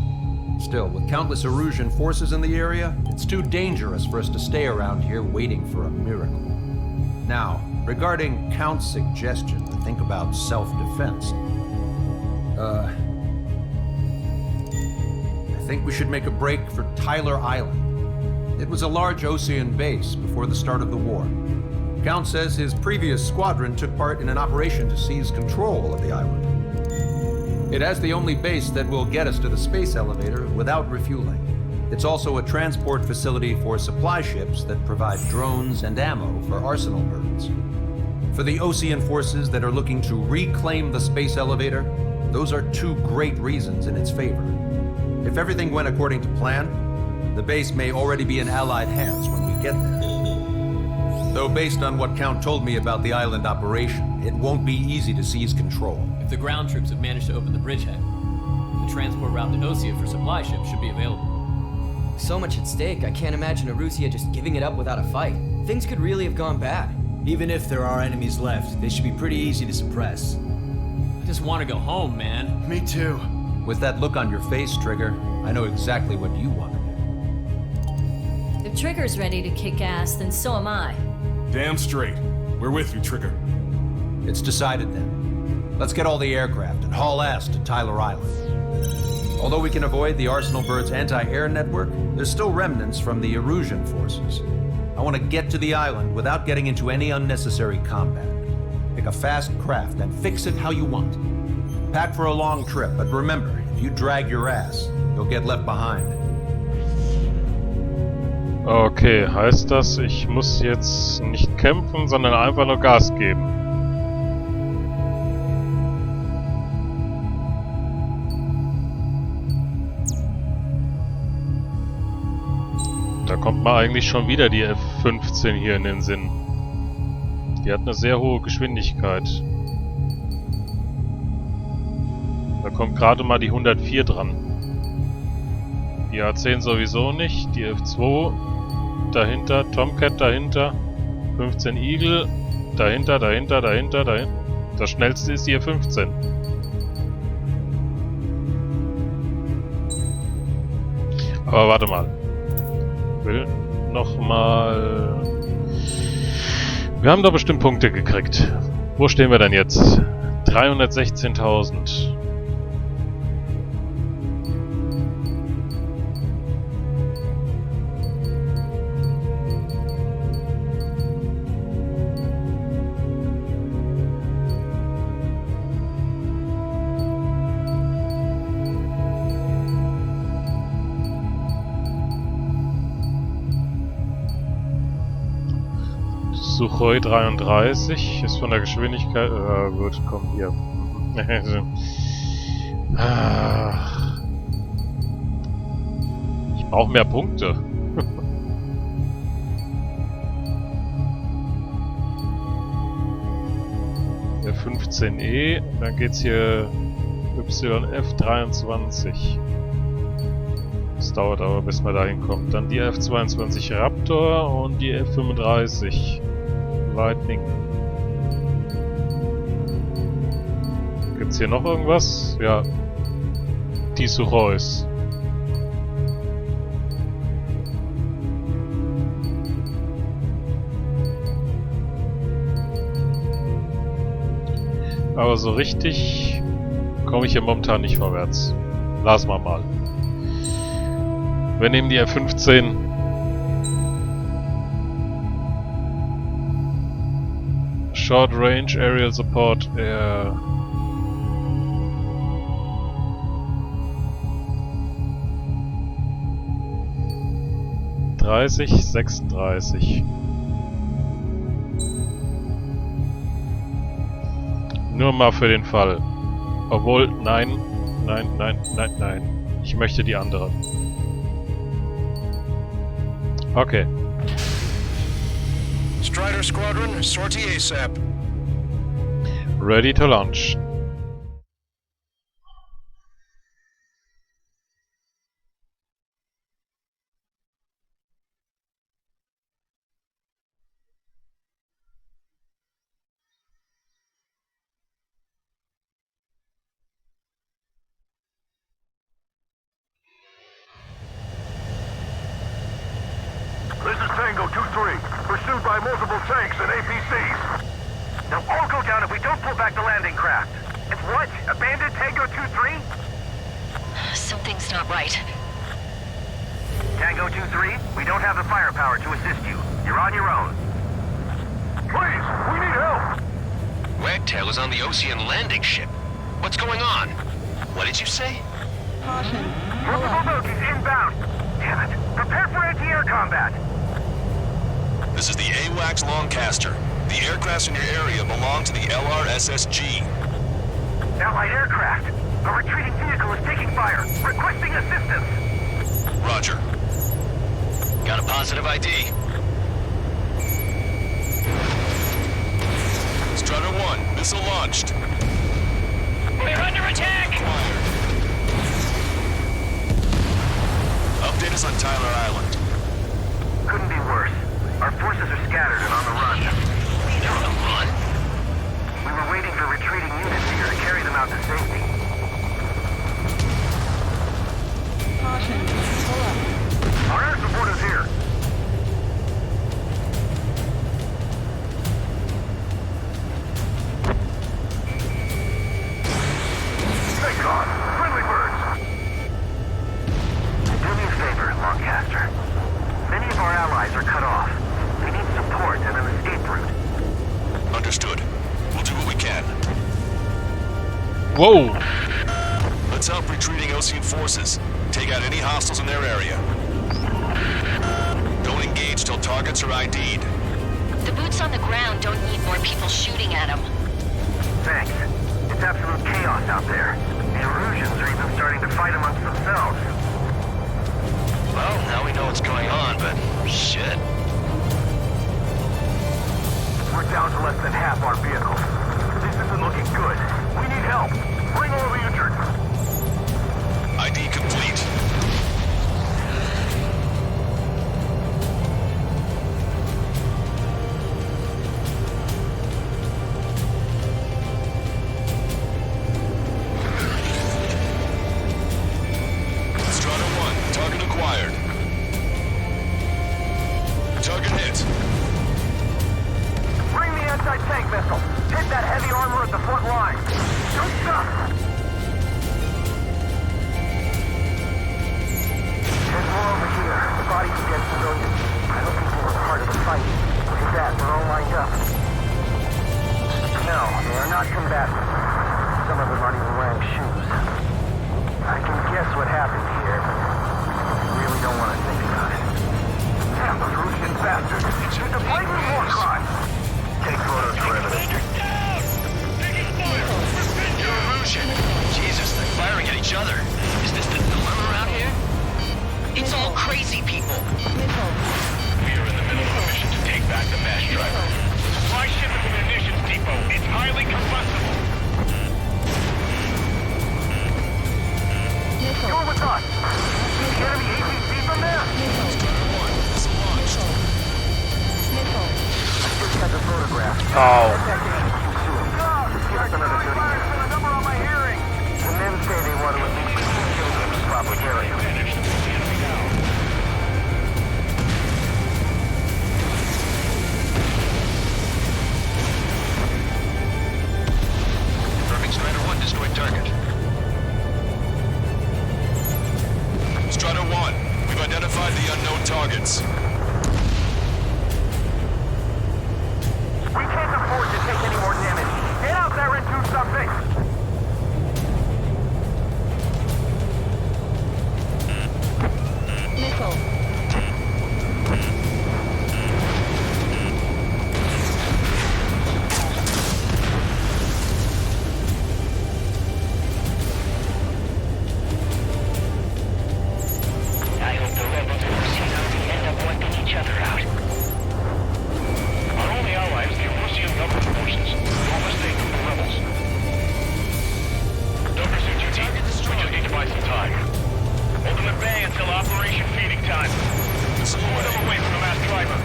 Still, with countless Erusian forces in the area, it's too dangerous for us to stay around here waiting for a miracle. Now, regarding Count's suggestion to think about self-defense, I think we should make a break for Tyler Island. It was a large Osean base before the start of the war. Count says his previous squadron took part in an operation to seize control of the island. It has the only base that will get us to the space elevator without refueling. It's also a transport facility for supply ships that provide drones and ammo for arsenal birds. For the Osean forces that are looking to reclaim the space elevator, those are two great reasons in its favor. If everything went according to plan, the base may already be in Allied hands when we get there. Though based on what Count told me about the island operation, it won't be easy to seize control. If the ground troops have managed to open the bridgehead, the transport route to Osea for supply ships should be available. So much at stake, I can't imagine Erusia just giving it up without a fight. Things could really have gone bad. Even if there are enemies left, they should be pretty easy to suppress. I just want to go home, man. Me too. With that look on your face, Trigger, I know exactly what you want to If Trigger's ready to kick ass, then so am I. Damn straight. We're with you, Trigger. It's decided then. Let's get all the aircraft and haul ass to Tyler Island. Although we can avoid the Arsenal Bird's anti-air network, there's still remnants from the Erusian forces. I want to get to the island without getting into any unnecessary combat. Pick a fast craft and fix it how you want. Pack for a long trip, but remember, if you drag your ass, you'll get left behind. Okay, heißt das, ich muss jetzt nicht kämpfen, sondern einfach nur Gas geben? Da kommt mal eigentlich schon wieder die F-15 hier in den Sinn. Die hat eine sehr hohe Geschwindigkeit. Da kommt gerade mal die 104 dran. Die A-10 sowieso nicht. Die F-2 dahinter. Tomcat dahinter. 15 Eagle. Dahinter. Das schnellste ist die F-15. Aber warte mal. Will nochmal... Wir haben da bestimmt Punkte gekriegt. Wo stehen wir denn jetzt? 316.000. Suchoi 33 ist von der Geschwindigkeit... gut, komm hier. Ich brauche mehr Punkte. Der 15E, dann geht's hier YF 23. Es dauert aber, bis man dahin kommt. Dann die F-22 Raptor und die F-35 Lightning. Gibt's hier noch irgendwas? Ja. Die Suchois. Aber so richtig komme ich hier momentan nicht vorwärts. Lassen wir mal. Wir nehmen die F-15. Short Range Aerial Support. 36. Nur mal für den Fall. Obwohl, nein. Ich möchte die andere. Okay. Strider Squadron, sortie ASAP. Ready to launch. This is Tango 2-3, pursued by multiple tanks and APCs. They'll all go down if we don't pull back the landing craft. It's what? Abandoned Tango 2-3? Something's not right. Tango 2-3, we don't have the firepower to assist you. You're on your own. Please, we need help! Wagtail is on the Ocean landing ship. What's going on? What did you say? Caution. Multiple bogies inbound. Damn it. Prepare for anti-air combat. This is the AWACS Longcaster. The aircrafts in your area belong to the LRSSG. Allied aircraft. A retreating vehicle is taking fire. Requesting assistance. Roger. Got a positive ID. Strutter 1, missile launched. We're under attack! Update us on Tyler Island. Couldn't be worse. Our forces are scattered and on the run. They're on the run? We were waiting for retreating units here to carry them out to safety. Caution. Pull up. Our air support is here. Thank God. Friendly birds. Do me a favor, Longcaster. Many of our allies are cut off. They need support and an escape route. Understood. We'll do what we can. Whoa! Let's help retreating Ocean forces. Take out any hostiles in their area. Don't engage till targets are ID'd. The boots on the ground don't need more people shooting at them. Thanks. It's absolute chaos out there. The Erusians are even starting to fight amongst themselves. Well, now we know what's going on, but shit. We're down to less than half our vehicles. This isn't looking good. We need help. Bring all the injured. ID complete. Strutter 1, target acquired. Target hit. Bring the anti-tank missile. Hit that heavy armor at the front line. Don't stop. There's more over here. The bodies of dead civilians. I don't think they were part of the fight. Look at that. They're all lined up. No, they are not combatants. Some of them aren't even wearing shoes. I can guess what happened here, but I really don't want to think about it. Damn, those Russian bastards. It's a blatant war crime. Take photos for evidence. Erusian! Jesus, they're firing at each other. Is this the norm around here? It's all crazy people. We are in the middle of a mission to take back the mass driver. Supply ship at the munitions depot. It's highly combustible. You're with us. The enemy Oh. Just give us another 30 minutes. The number on my hearing. The men say they want to at least get the children in the proper area. Confirming Strider 1 destroyed target. Strider 1, we've identified the unknown targets. We can't afford to take any more damage. Get out there and do something! Missile. I hope the rebels in Oceanozi end up wiping each other out. Our only ally is the Russian government forces. Don't mistake them for rebels. Don't pursue duty. We just need to buy some time. Hold them at bay until Operation Feeding Time. Lure them away from the mass driver.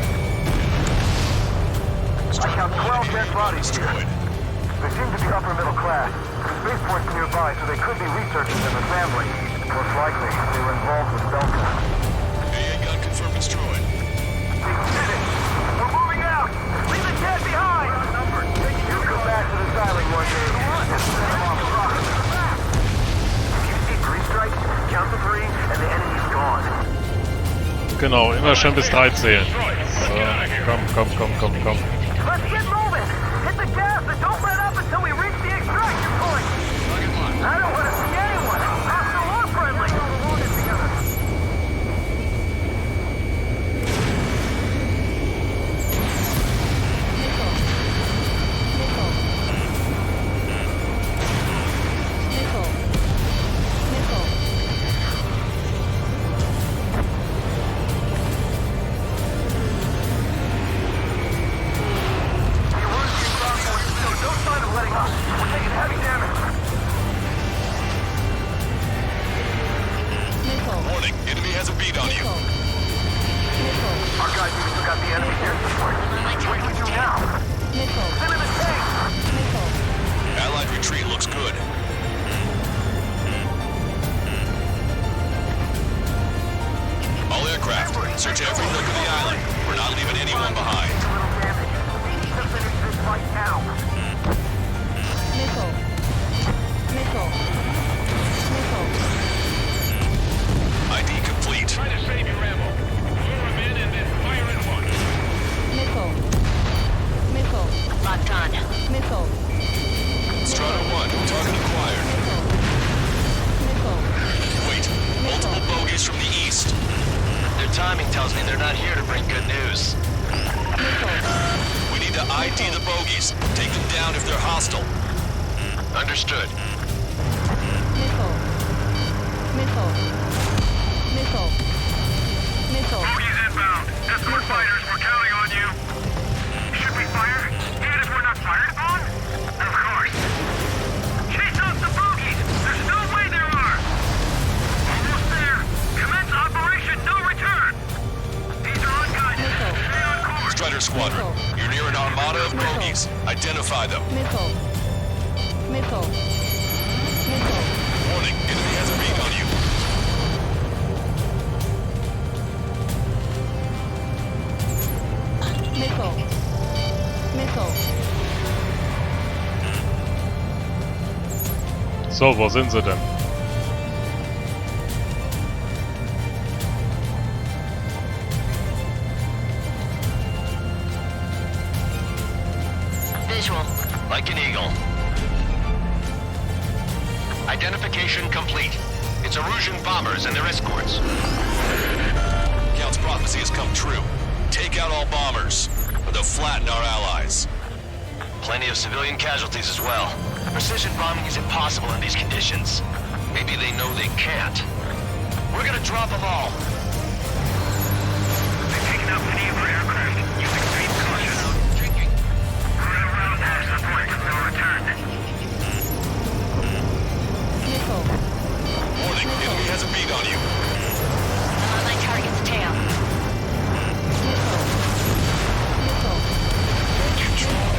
I count 12 dead bodies here. They seem to be upper middle class. The spaceport's nearby, so they could be researchers and their family. Most likely, they were involved with Delta. AA gun confirmed destroyed. We did it! We're moving out! Leave the dead behind! You'll come back to this island one day and set them off rockets. If you see 3 strikes, count to 3 and the enemy's gone. Genau, immer schön bis 3 zählen. So, komm. Let's get moving! Hit the gas and don't let up until we reach the extraction point! I don't want to see anyone, hostile or friendly! Warning, enemy has a beat on you. Our guys even took out the enemy air support. What do we do now? Send him a tank! Allied retreat looks good. All aircraft, search every nook of the island. We're not leaving anyone behind. We need to finish this right now. Missile. ID complete. Try to save your ammo. Lure him in and then fire at once. Missile. Locked on. Missile. Strider 1, target acquired. Wait, multiple bogies from the east. Their timing tells me they're not here to bring good news. We need to ID the bogies. Take them down if they're hostile. Understood. Missile. Bogies inbound. Escort fighters, we're counting on you. Should we fire? Even if we're not fired upon? Of course. Chase off the bogies! There's no way there are! Almost there. Commence Operation No Return! These are unguided. Stay on course. Strider Squadron, you're near an armada of bogies. Identify them. Missile. Warning, enemy has a beat on you. Missile. So, wo sind sie denn? Visual. Like an eagle. Identification complete. It's Erusian bombers and their escorts. Count's prophecy has come true. Take out all bombers, or they'll flatten our allies. Plenty of civilian casualties as well. Precision bombing is impossible in these conditions. Maybe they know they can't. We're gonna drop them all. They've taken out many of our aircraft. Use extreme caution. Drinking. We're around past the point of no return. Warning, enemy has a beat on you. I'm on my target's tail. Control.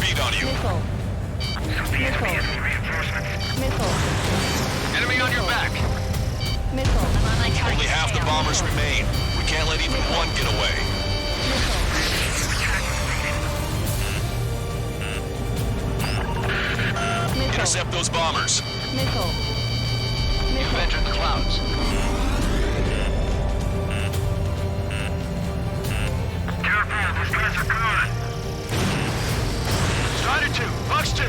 beat on you. Missile. Missile. Missile. Enemy on your back. Missile. Only half the bombers remain. We can't let even one get away. Intercept those bombers. Missile. You've entered the clouds. Careful, these guys are gone. Strider 2, Fox 2.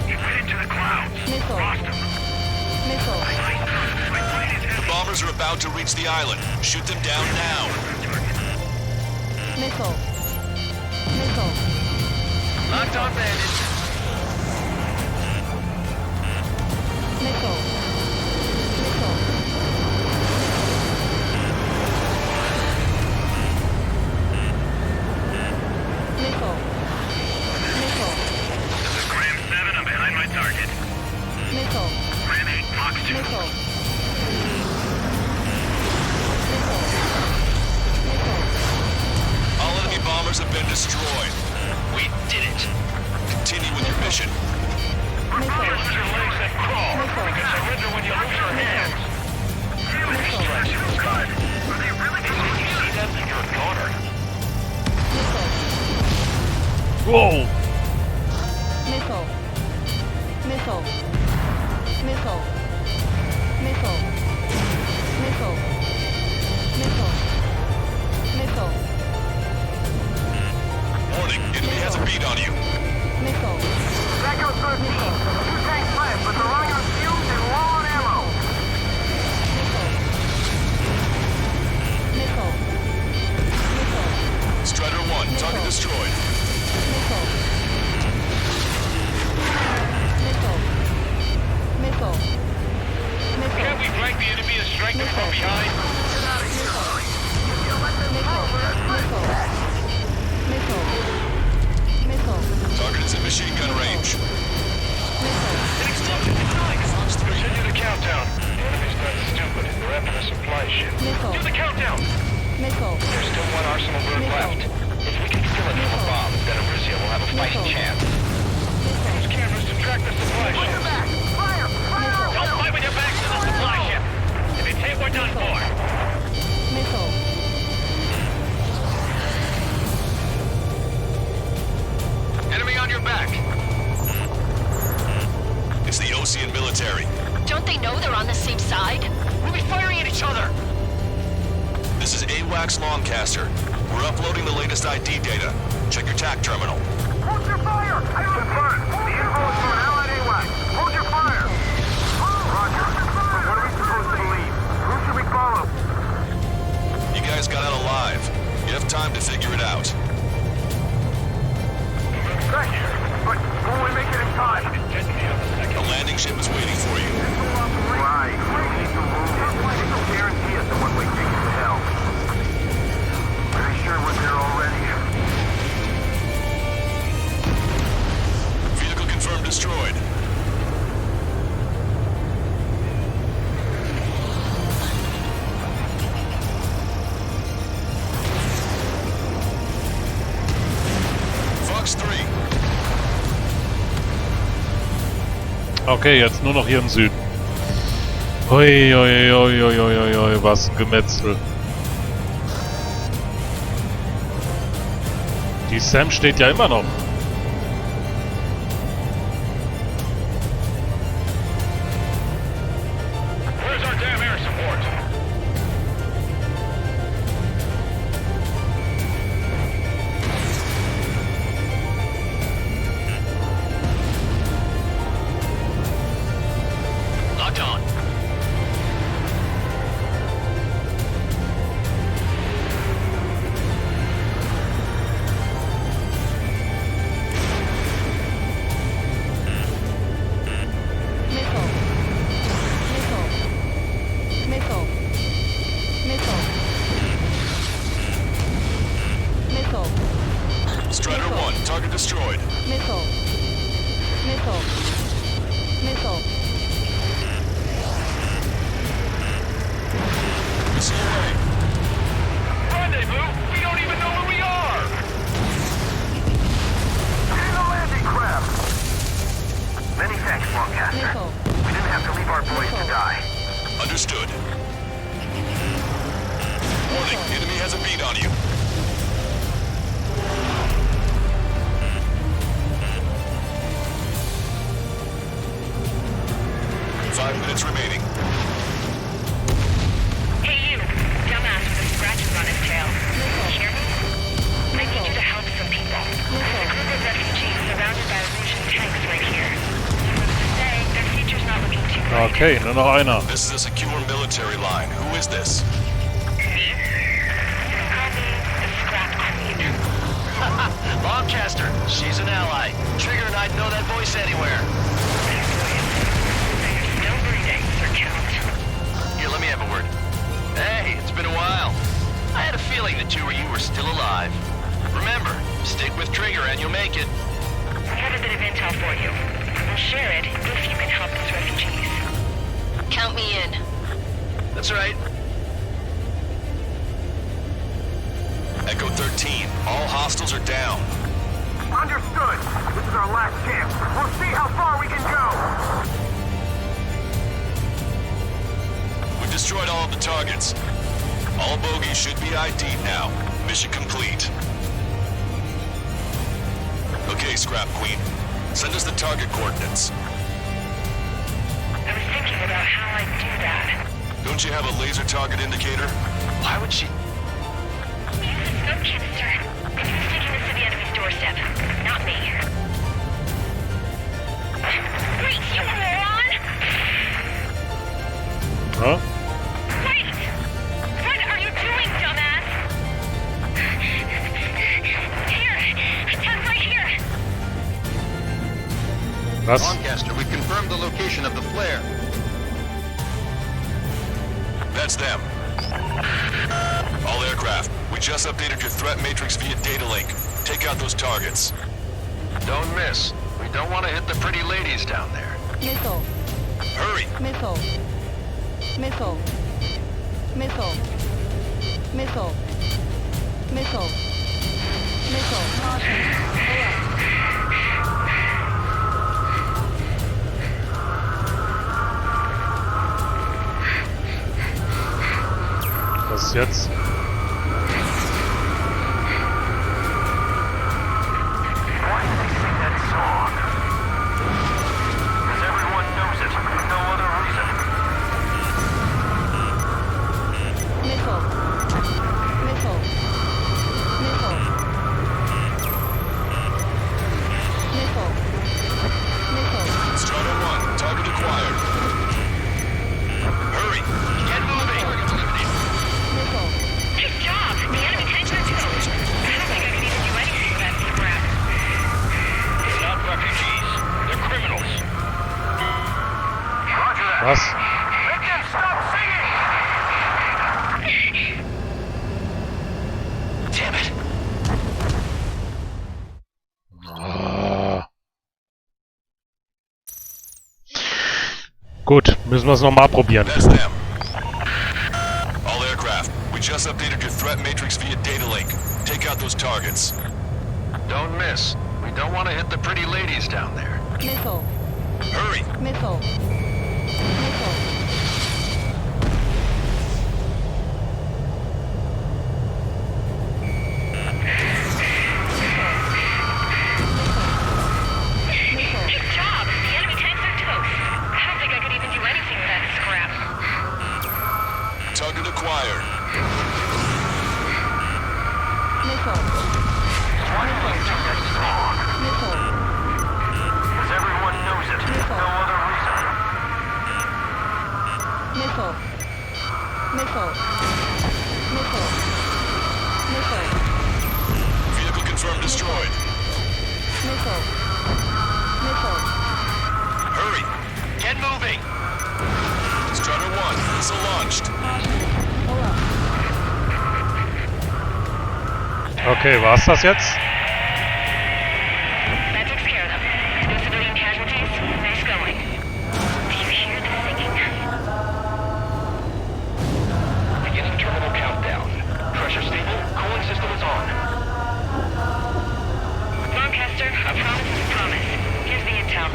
You went into the clouds. Missile. Lost them. Missile. The bombers are about to reach the island. Shoot them down now. Missile. Missile. Locked on bandits. Missile. Missile. Missile. Missile. This is Ram 7. I'm behind my target. Missile. Ram 8, Fox 2. Missile. All enemy bombers have been destroyed. We did it. Continue with your mission. Missile. Use your legs and crawl. Missile. You can surrender when you lose your hands. Missile. Are they really going to see them? You're a goner. Whoa! Missile. Missile. Missile. Missile. Missile. Missile. Missile. Warning, enemy has a beat on you. Missile. Echo 13. Two tanks left, but they're running on fumes and low on ammo. Missile. Missile. Strider 1, target destroyed. Missile. Missile. Missile. Missile. Can't we flank the enemy and strike them from behind? Target is in machine gun range. An explosion! It's nice! Continue the countdown. The enemy's not stupid. They're after the supply ship. Do the countdown! Missile. There's still one arsenal bird left. If we can steal it from a bomb, then Arisia will have a fighting chance. Use cameras to track the supply ship. Don't fight with your backs to the supply ship. If it's hit, we're done for. Missile. Enemy on your back. It's the Ocean military. Don't they know they're on the same side? We'll be firing at each other. This is AWACS Longcaster. We're uploading the latest ID data. Check your TAC terminal. Hold your fire! I confirm. The info is from an allied AWAC. Hold your fire! Roger. What are we supposed to believe? Who should we follow? You guys got out alive. You have time to figure it out. Right here. But will we make it in time? A landing ship is waiting for you. Right. We need to move it. There's no guarantee it's the one-way ticket to hell. Pretty sure we're there already. Vehicle confirmed destroyed. Fox 3. Okay, jetzt nur noch hier im Süden. Hui, hui, hui, hui, hui, hui, was ein Gemetzel. Die Sam steht ja immer noch. Where's our damn air support? Locked on. Missile. Missile. Missile. Missile. Missile. Strider 1, target destroyed. Missile. Missile. Missile. Missile away. Warning, the enemy has a beat on you. Five minutes remaining. Hey you, dumbass with the scratches on his tail. Hear me? I need you to help some people. There's a group of refugees surrounded by Russian tanks right here. Needless to say, their future's not looking too bright. Okay, nur noch einer. This is a secure military line. Who is this? Me? You can call me the Scrap Queen. Lancaster, she's an ally. Trigger and I'd know that voice anywhere. Still breathing, Sir Count. Here, let me have a word. Hey, it's been a while. I had a feeling the two of you were still alive. Remember, stick with Trigger and you'll make it. I have a bit of intel for you. We'll share it if you can help these refugees. Count me in. That's right. Echo 13, all hostiles are down. Understood. This is our last chance. We'll see how far we can go. We've destroyed all of the targets. All bogies should be ID'd now. Mission complete. Okay, Scrap Queen. Send us the target coordinates. I was thinking about how I'd do that. Don't you have a laser target indicator? Why would she... Use a smoke canister. And who's taking this to the enemy's doorstep? Not me. Wait, you moron! Huh? Wait! What are you doing, dumbass? Here! Attack right here! Was? Lancaster, we confirmed the location of the flare. That's them. All aircraft, we just updated your threat matrix via data link. Take out those targets. Don't miss. We don't want to hit the pretty ladies down there. Missile. Hurry! Missile. Missile. Missile. Missile. Missile. Missile. Machen. Was ist jetzt? Why do they sing that song? Because everyone knows it. No other reason. Missile. Missile. Missile. Missile. Missile. Strata 1, target acquired. Hurry! Get moving! Missile. Good job! The enemy tanks are too. I don't think I could even do anything with that scrap. They're not refugees. They're criminals. Roger that. Was? Make them stop singing! Damn it. Ah. Gut, müssen wir es nochmal probieren. That's them. All aircraft, we just updated your threat matrix via data link. Take out those targets. Don't miss. We don't want to hit the pretty ladies down there. Missile. Hurry! Missile. Missile. Good job! The enemy tanks are toast. I don't think I could even do anything with that scrap. Target acquired. Missile. Why do they sing that song? Missile. Because everyone knows it. No other reason. Missile. Missile. Missile. Missile. Vehicle confirmed destroyed. Missile. Missile. Hurry! Get moving! Strata 1, missile launched. Okay, war's das jetzt? That takes care of them. No civilian casualties. Nice going. Do you hear the singing? Beginning terminal countdown. Pressure stable. Cooling system is on. Lancaster, a promise is a promise. Here's the intel.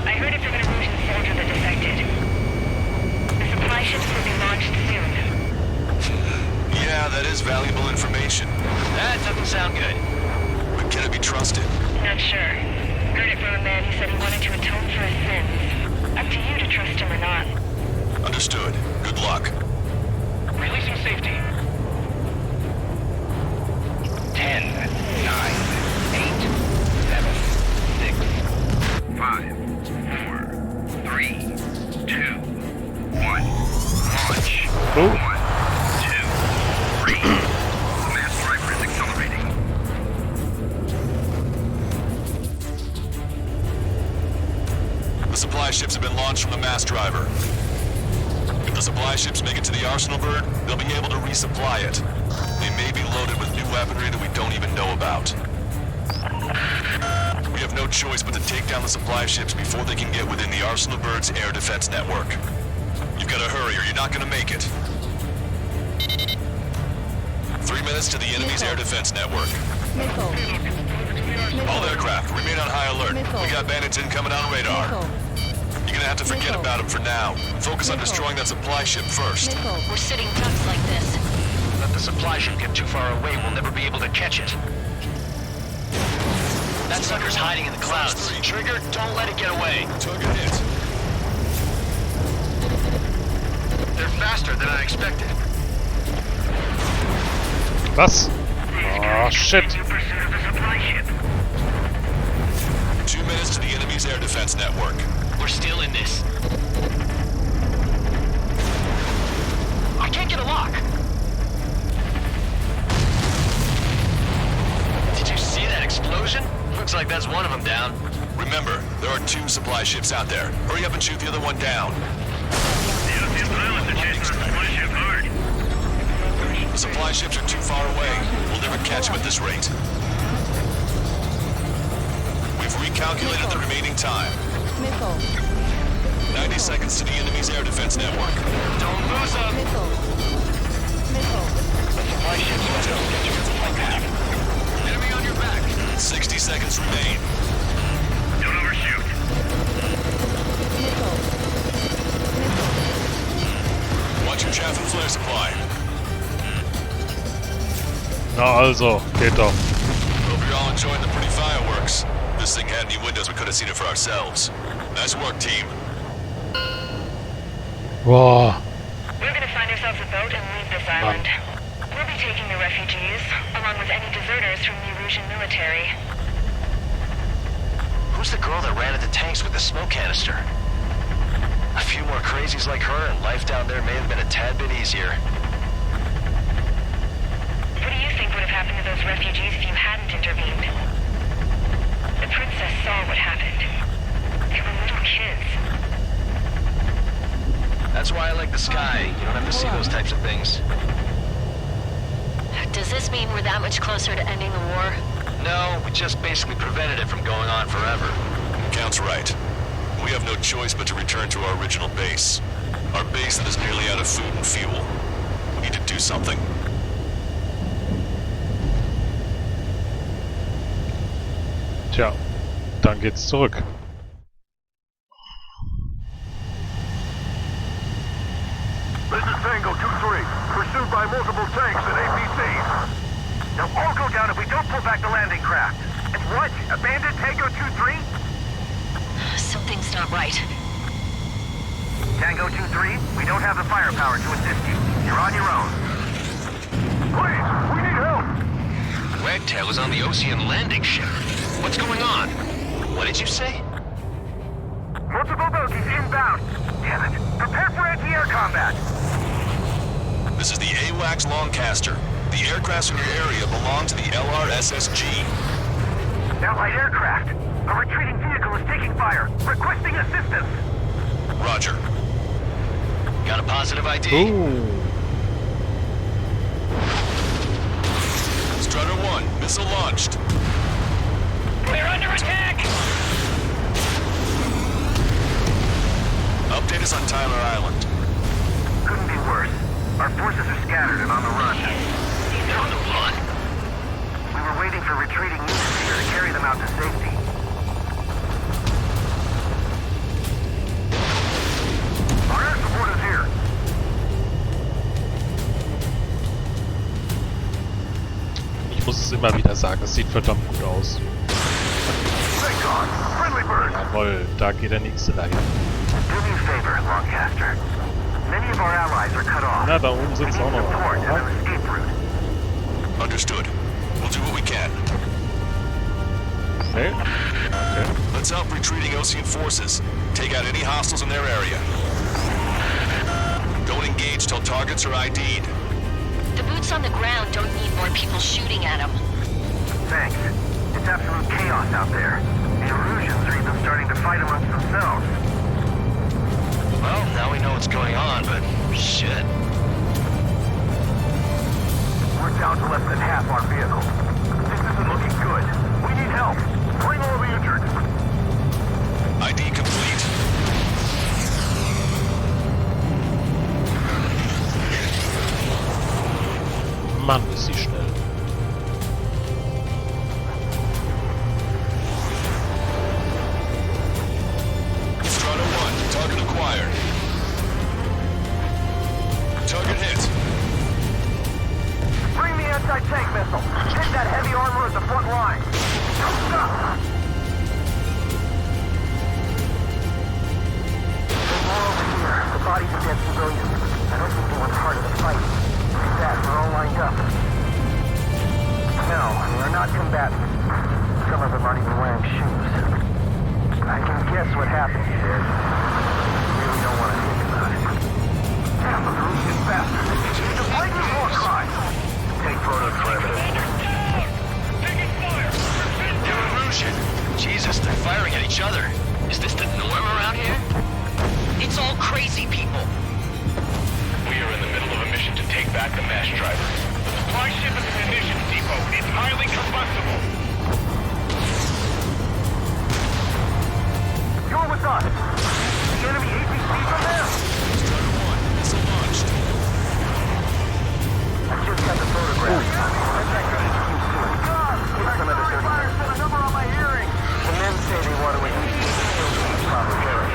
I heard it's an Erusian soldier that defected. The supply ships will be launched has valuable information. That doesn't sound good. But can it be trusted? Not sure. Heard it from a man who said he wanted to atone for his sins. Up to you to trust him or not. Understood. Good luck. Releasing safety. 10, 9, 8, 7, 6, 5, 4, 3, 2, 1. Launch. Oh. 1, 2, 3. Mass driver is accelerating. The supply ships have been launched from the mass driver. If the supply ships make it to the Arsenal bird, they'll be able to resupply it. They may be loaded with new weaponry that we don't even know about. We have no choice but to take down the supply ships before they can get within the Arsenal bird's air defense network. You've got to hurry or you're not going to make it. 3 minutes to the enemy's air defense network. Missile. All aircraft, remain on high alert. We got bandits incoming on radar. You're gonna have to forget about them for now. Focus on destroying that supply ship first. We're sitting ducks like this. Let the supply ship get too far away, we'll never be able to catch it. That sucker's hiding in the clouds. Trigger, don't let it get away. Target hit. They're faster than I expected. Was? Oh, shit. 2 minutes to the enemy's air defense network. We're still in this. I can't get a lock. Did you see that explosion? Looks like that's one of them down. Remember, there are 2 supply ships out there. Hurry up and shoot the other one down. The Ocean pilots are chasing the supply ship hard. The supply ships are too far away. We'll never catch them at this rate. We've recalculated the remaining time. Missile. 90 seconds to the enemy's air defense network. Don't lose them. Missile. Missile. The supply ships must get through the flight path. Enemy on your back. 60 seconds remain. Don't overshoot. Missile. Watch your chaff and flare supply. Na also, geht doch. Hope you're all enjoying the pretty fireworks. This thing had any windows, we could have seen it for ourselves. Nice work, team. Boah. We're gonna find ourselves a boat and leave this island. We'll be taking the refugees, along with any deserters from the Erusian military. Who's the girl that ran at the tanks with the smoke canister? A few more crazies like her and life down there may have been a tad bit easier. What do you think would have happened to those refugees if you hadn't intervened? The princess saw what happened. They were little kids. That's why I like the sky. You don't have to see those types of things. Does this mean we're that much closer to ending the war? No, we just basically prevented it from going on forever. Count's right. We have no choice but to return to our original base. Our base that is nearly out of food and fuel. We need to do something. Tja, dann geht's zurück. This is Tango 2-3, pursued by multiple tanks and APCs. They'll all go down if we don't pull back the landing craft. And what? Abandoned Tango 2-3? Something's not right. Tango 2-3, we don't have the firepower to assist you. You're on your own. Please, we need help! Wagtail is on the Ocean landing ship. What's going on? What did you say? Multiple bogies inbound. Damn it. Prepare for anti-air combat. This is the AWACS Longcaster. The aircrafts in your area belong to the LRSSG. Allied aircraft. A retreating vehicle is taking fire. Requesting assistance. Roger. Got a positive ID? Ooh. Strutter 1, missile launched. We're under attack! Update us on Tyler Island. Couldn't be worse. Our forces are scattered and on the run. They're on the run? We were waiting for retreating units here to carry them out to safety. Our air support is here. muss es immer wieder sagen, es sieht verdammt gut aus. Jawohl, da geht der nächste dahin. Na, da oben sind es auch noch. Ja? Understood. We'll do what we can. Okay. Okay. Let's help retreating Osean forces. Take out any hostiles in their area. Don't engage till targets are ID'd. The boots on the ground don't need more people shooting at them. Thanks. It's absolute chaos out there. The Erusians are even starting to fight amongst themselves. Well, now we know what's going on, but shit. We're down to less than half our vehicles. This isn't looking good. We need help. Bring all the injured. ID complete. Mann, ist sie schnell. Strata 1, target acquired. Target hit. Bring the anti-tank missile. Hit that heavy armor at the front line. There's more over here. The bodies of dead civilians. I don't think they were part of the fight. Like that, we're all lined up. No, they're not combatants. Some of them aren't even wearing shoes. I can guess what happened here. I really don't want to think about it. Damn, the Russian bastard. It's a blatant war crime. Take photos for evidence. They're Erusian. Jesus, they're firing at each other. Is this the norm around here? It's all crazy people. We are in the middle of a mission to take back the mass driver. The supply ship at the munitions depot is highly combustible. You're with us. The enemy APC from there? Strata 1, missile launched. I just got the photograph. I'll check on it soon. Give us another 30 minutes. A number on my hearing. The men say they want to at least get the kill from the probability.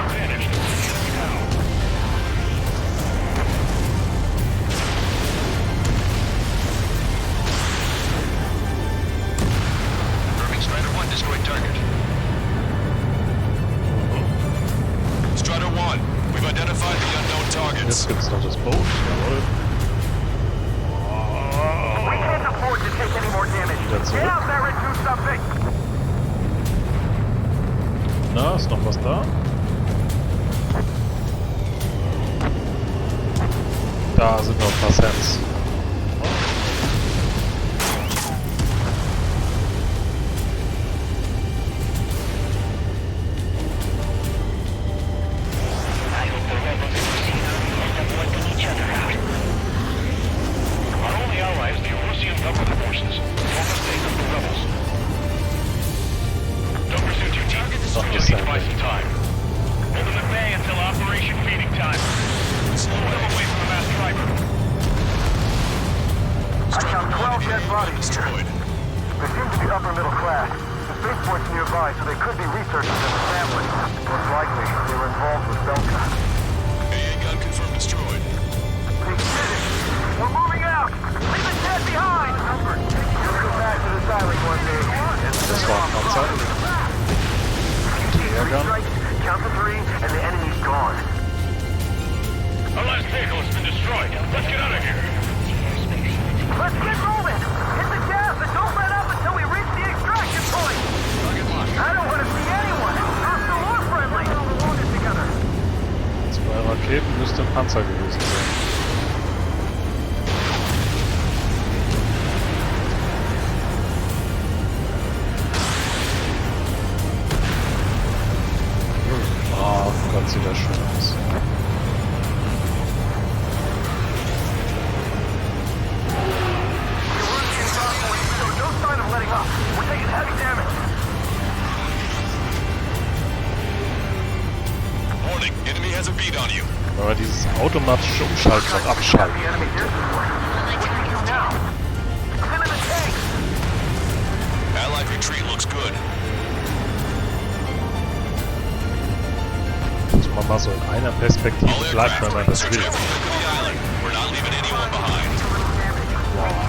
Strata 1 destroyed target. Strata 1, we've identified the unknown targets. Jetzt gibt's noch das Boot. Jawohl. We can't afford to take any more damage. Wieder zurück. Get out there and do something. Na, ist noch was da? Da sind noch ein paar Sets. Count to 3, and the enemy's gone. Our last vehicle has been destroyed. Let's get out of here. Let's get moving! Hit the gas and don't let up until we reach the extraction point! I don't want to see anyone! Hostile or friendly! We'll get together. 2 Raketen müsste ein Panzer gewesen sein. Oh Gott, sieht das schön aus. Warning, enemy has a beat on you. Aber dieses automatische Umschalten und Abschalten. Allied retreat looks good. Muss man mal so in einer Perspektive bleibt, wenn man das will. We're not leaving anyone behind. Wow.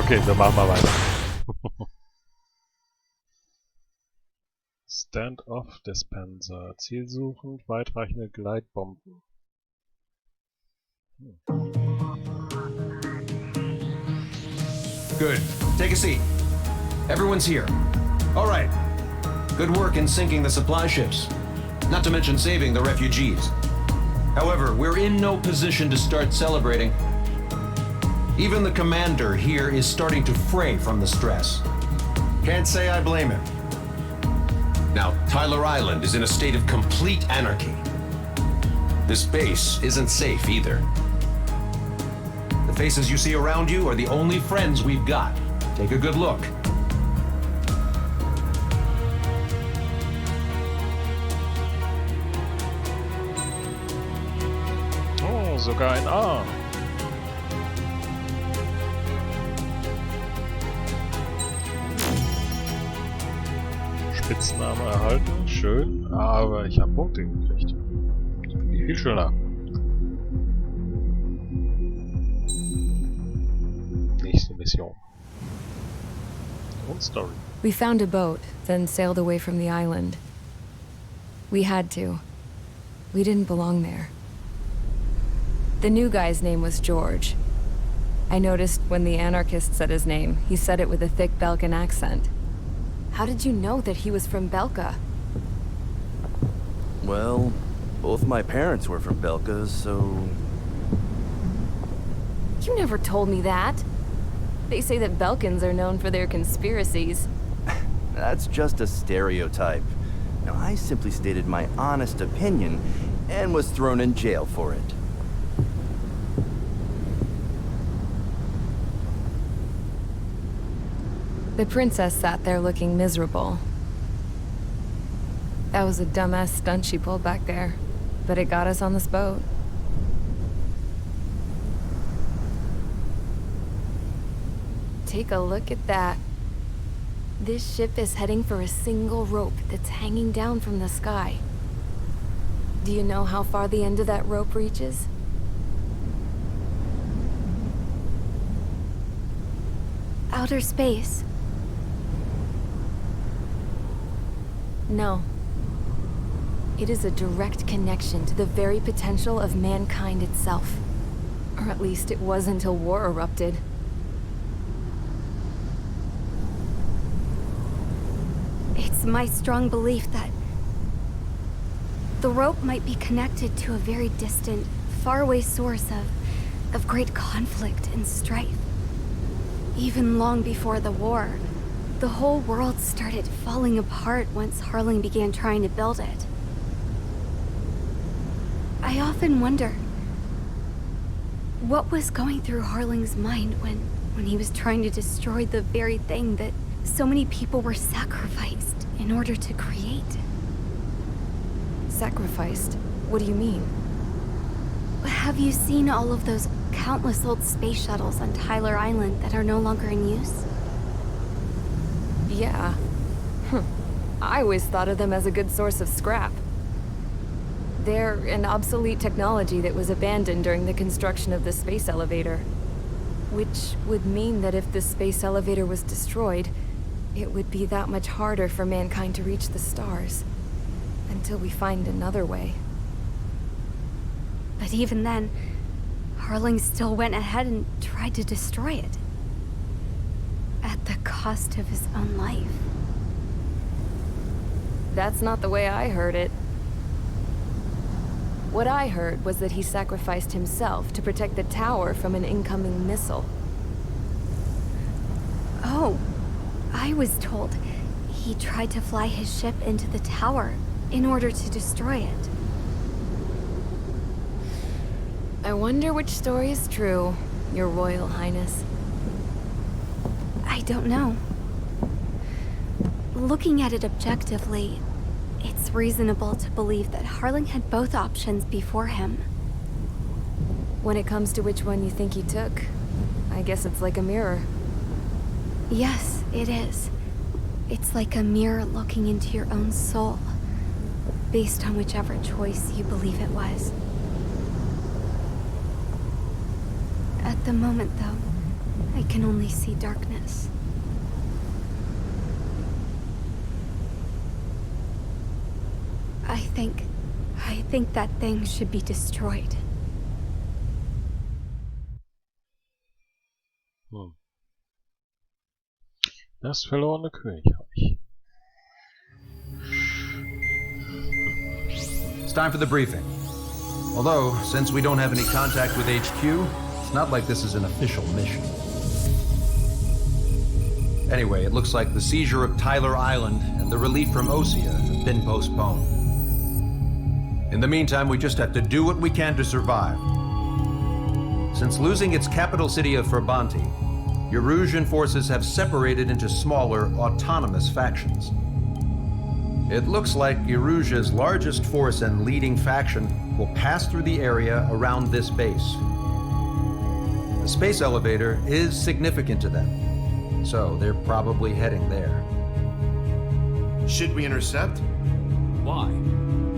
Okay, wir machen mal weiter. Stand-off-Dispenser. Zielsuchend, weitreichende Gleitbomben. Good. Take a seat. Everyone's here. All right. Good work in sinking the supply ships. Not to mention saving the refugees. However, we're in no position to start celebrating. Even the commander here is starting to fray from the stress. Can't say I blame him. Now, Tyler Island is in a state of complete anarchy. This base isn't safe either. The faces you see around you are the only friends we've got. Take a good look. Oh, sogar ein A. Spitzname erhalten, schön, aber ich habe Punkte gekriegt. Viel schöner. Nächste Mission. Und Story. We found a boat, then sailed away from the island. We had to. We didn't belong there. The new guy's name was George. I noticed when the anarchist said his name, he said it with a thick Balkan accent. How did you know that he was from Belka? Well, both my parents were from Belka, so... You never told me that. They say that Belkans are known for their conspiracies. That's just a stereotype. Now, I simply stated my honest opinion and was thrown in jail for it. The princess sat there looking miserable. That was a dumbass stunt she pulled back there, but it got us on this boat. Take a look at that. This ship is heading for a single rope that's hanging down from the sky. Do you know how far the end of that rope reaches? Outer space. No. It is a direct connection to the very potential of mankind itself. Or at least it was until war erupted. It's my strong belief that the rope might be connected to a very distant, faraway source of great conflict and strife. Even long before the war, the whole world started falling apart once Harling began trying to build it. I often wonder what was going through Harling's mind when he was trying to destroy the very thing that so many people were sacrificed in order to create. Sacrificed? What do you mean? Have you seen all of those countless old space shuttles on Tyler Island that are no longer in use? Yeah. I always thought of them as a good source of scrap. They're an obsolete technology that was abandoned during the construction of the space elevator. Which would mean that if the space elevator was destroyed, it would be that much harder for mankind to reach the stars. Until we find another way. But even then, Harling still went ahead and tried to destroy it. At the cost of his own life. That's not the way I heard it. What I heard was that he sacrificed himself to protect the tower from an incoming missile. Oh, I was told he tried to fly his ship into the tower in order to destroy it. I wonder which story is true, Your Royal Highness. I don't know. Looking at it objectively, it's reasonable to believe that Harling had both options before him. When it comes to which one you think he took, I guess it's like a mirror. Yes, it is. It's like a mirror looking into your own soul, based on whichever choice you believe it was. At the moment, though, I can only see darkness. I think that thing should be destroyed. Das verlorene Königreich. It's time for the briefing. Although, since we don't have any contact with HQ, it's not like this is an official mission. Anyway, it looks like the seizure of Tyler Island and the relief from Osea have been postponed. In the meantime, we just have to do what we can to survive. Since losing its capital city of Ferbanti, Erusian forces have separated into smaller, autonomous factions. It looks like Erusia's largest force and leading faction will pass through the area around this base. The space elevator is significant to them, so they're probably heading there. Should we intercept? Why?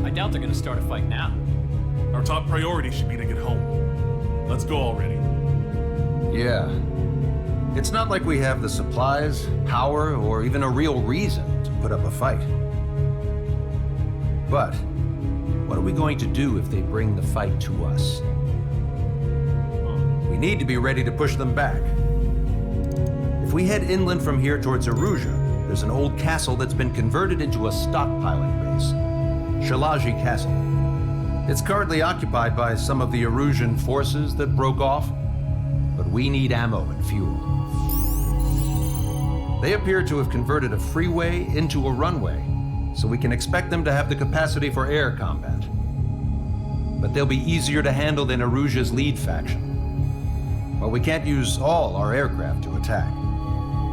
I doubt they're gonna start a fight now. Our top priority should be to get home. Let's go already. Yeah. It's not like we have the supplies, power, or even a real reason to put up a fight. But what are we going to do if they bring the fight to us? We need to be ready to push them back. If we head inland from here towards Erusia, there's an old castle that's been converted into a stockpiling base. Shalaji Castle. It's currently occupied by some of the Erusian forces that broke off, but we need ammo and fuel. They appear to have converted a freeway into a runway, so we can expect them to have the capacity for air combat. But they'll be easier to handle than Erusia's lead faction. While we can't use all our aircraft to attack,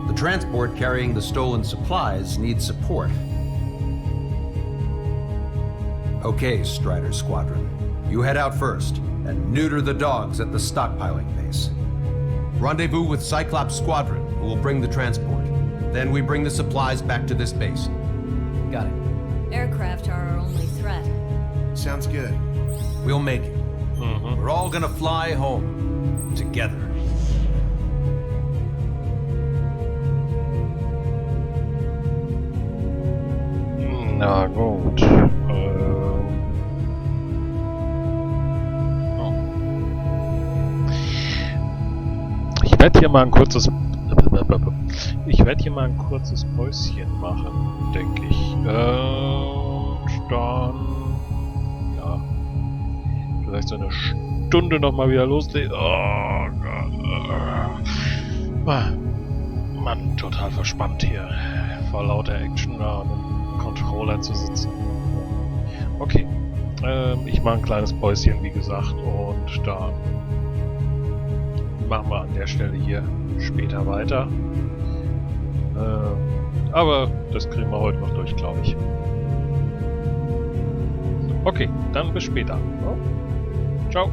the transport carrying the stolen supplies needs support. Okay, Strider Squadron. You head out first and neuter the dogs at the stockpiling base. Rendezvous with Cyclops Squadron, who will bring the transport. Then we bring the supplies back to this base. Got it. Aircraft are our only threat. Sounds good. We'll make it. We're all gonna fly home. Together. Na gut. Ich werde hier mal ein kurzes Päuschen machen, denke ich. Und dann ja, vielleicht so eine Stunde noch mal wieder loslegen. Oh Gott. Mann, total verspannt hier vor lauter Action da an dem Controller zu sitzen. Okay, ich mache ein kleines Päuschen, wie gesagt, und dann machen wir an der Stelle hier später weiter. Aber das kriegen wir heute noch durch, glaube ich. Okay, dann bis später. Ciao.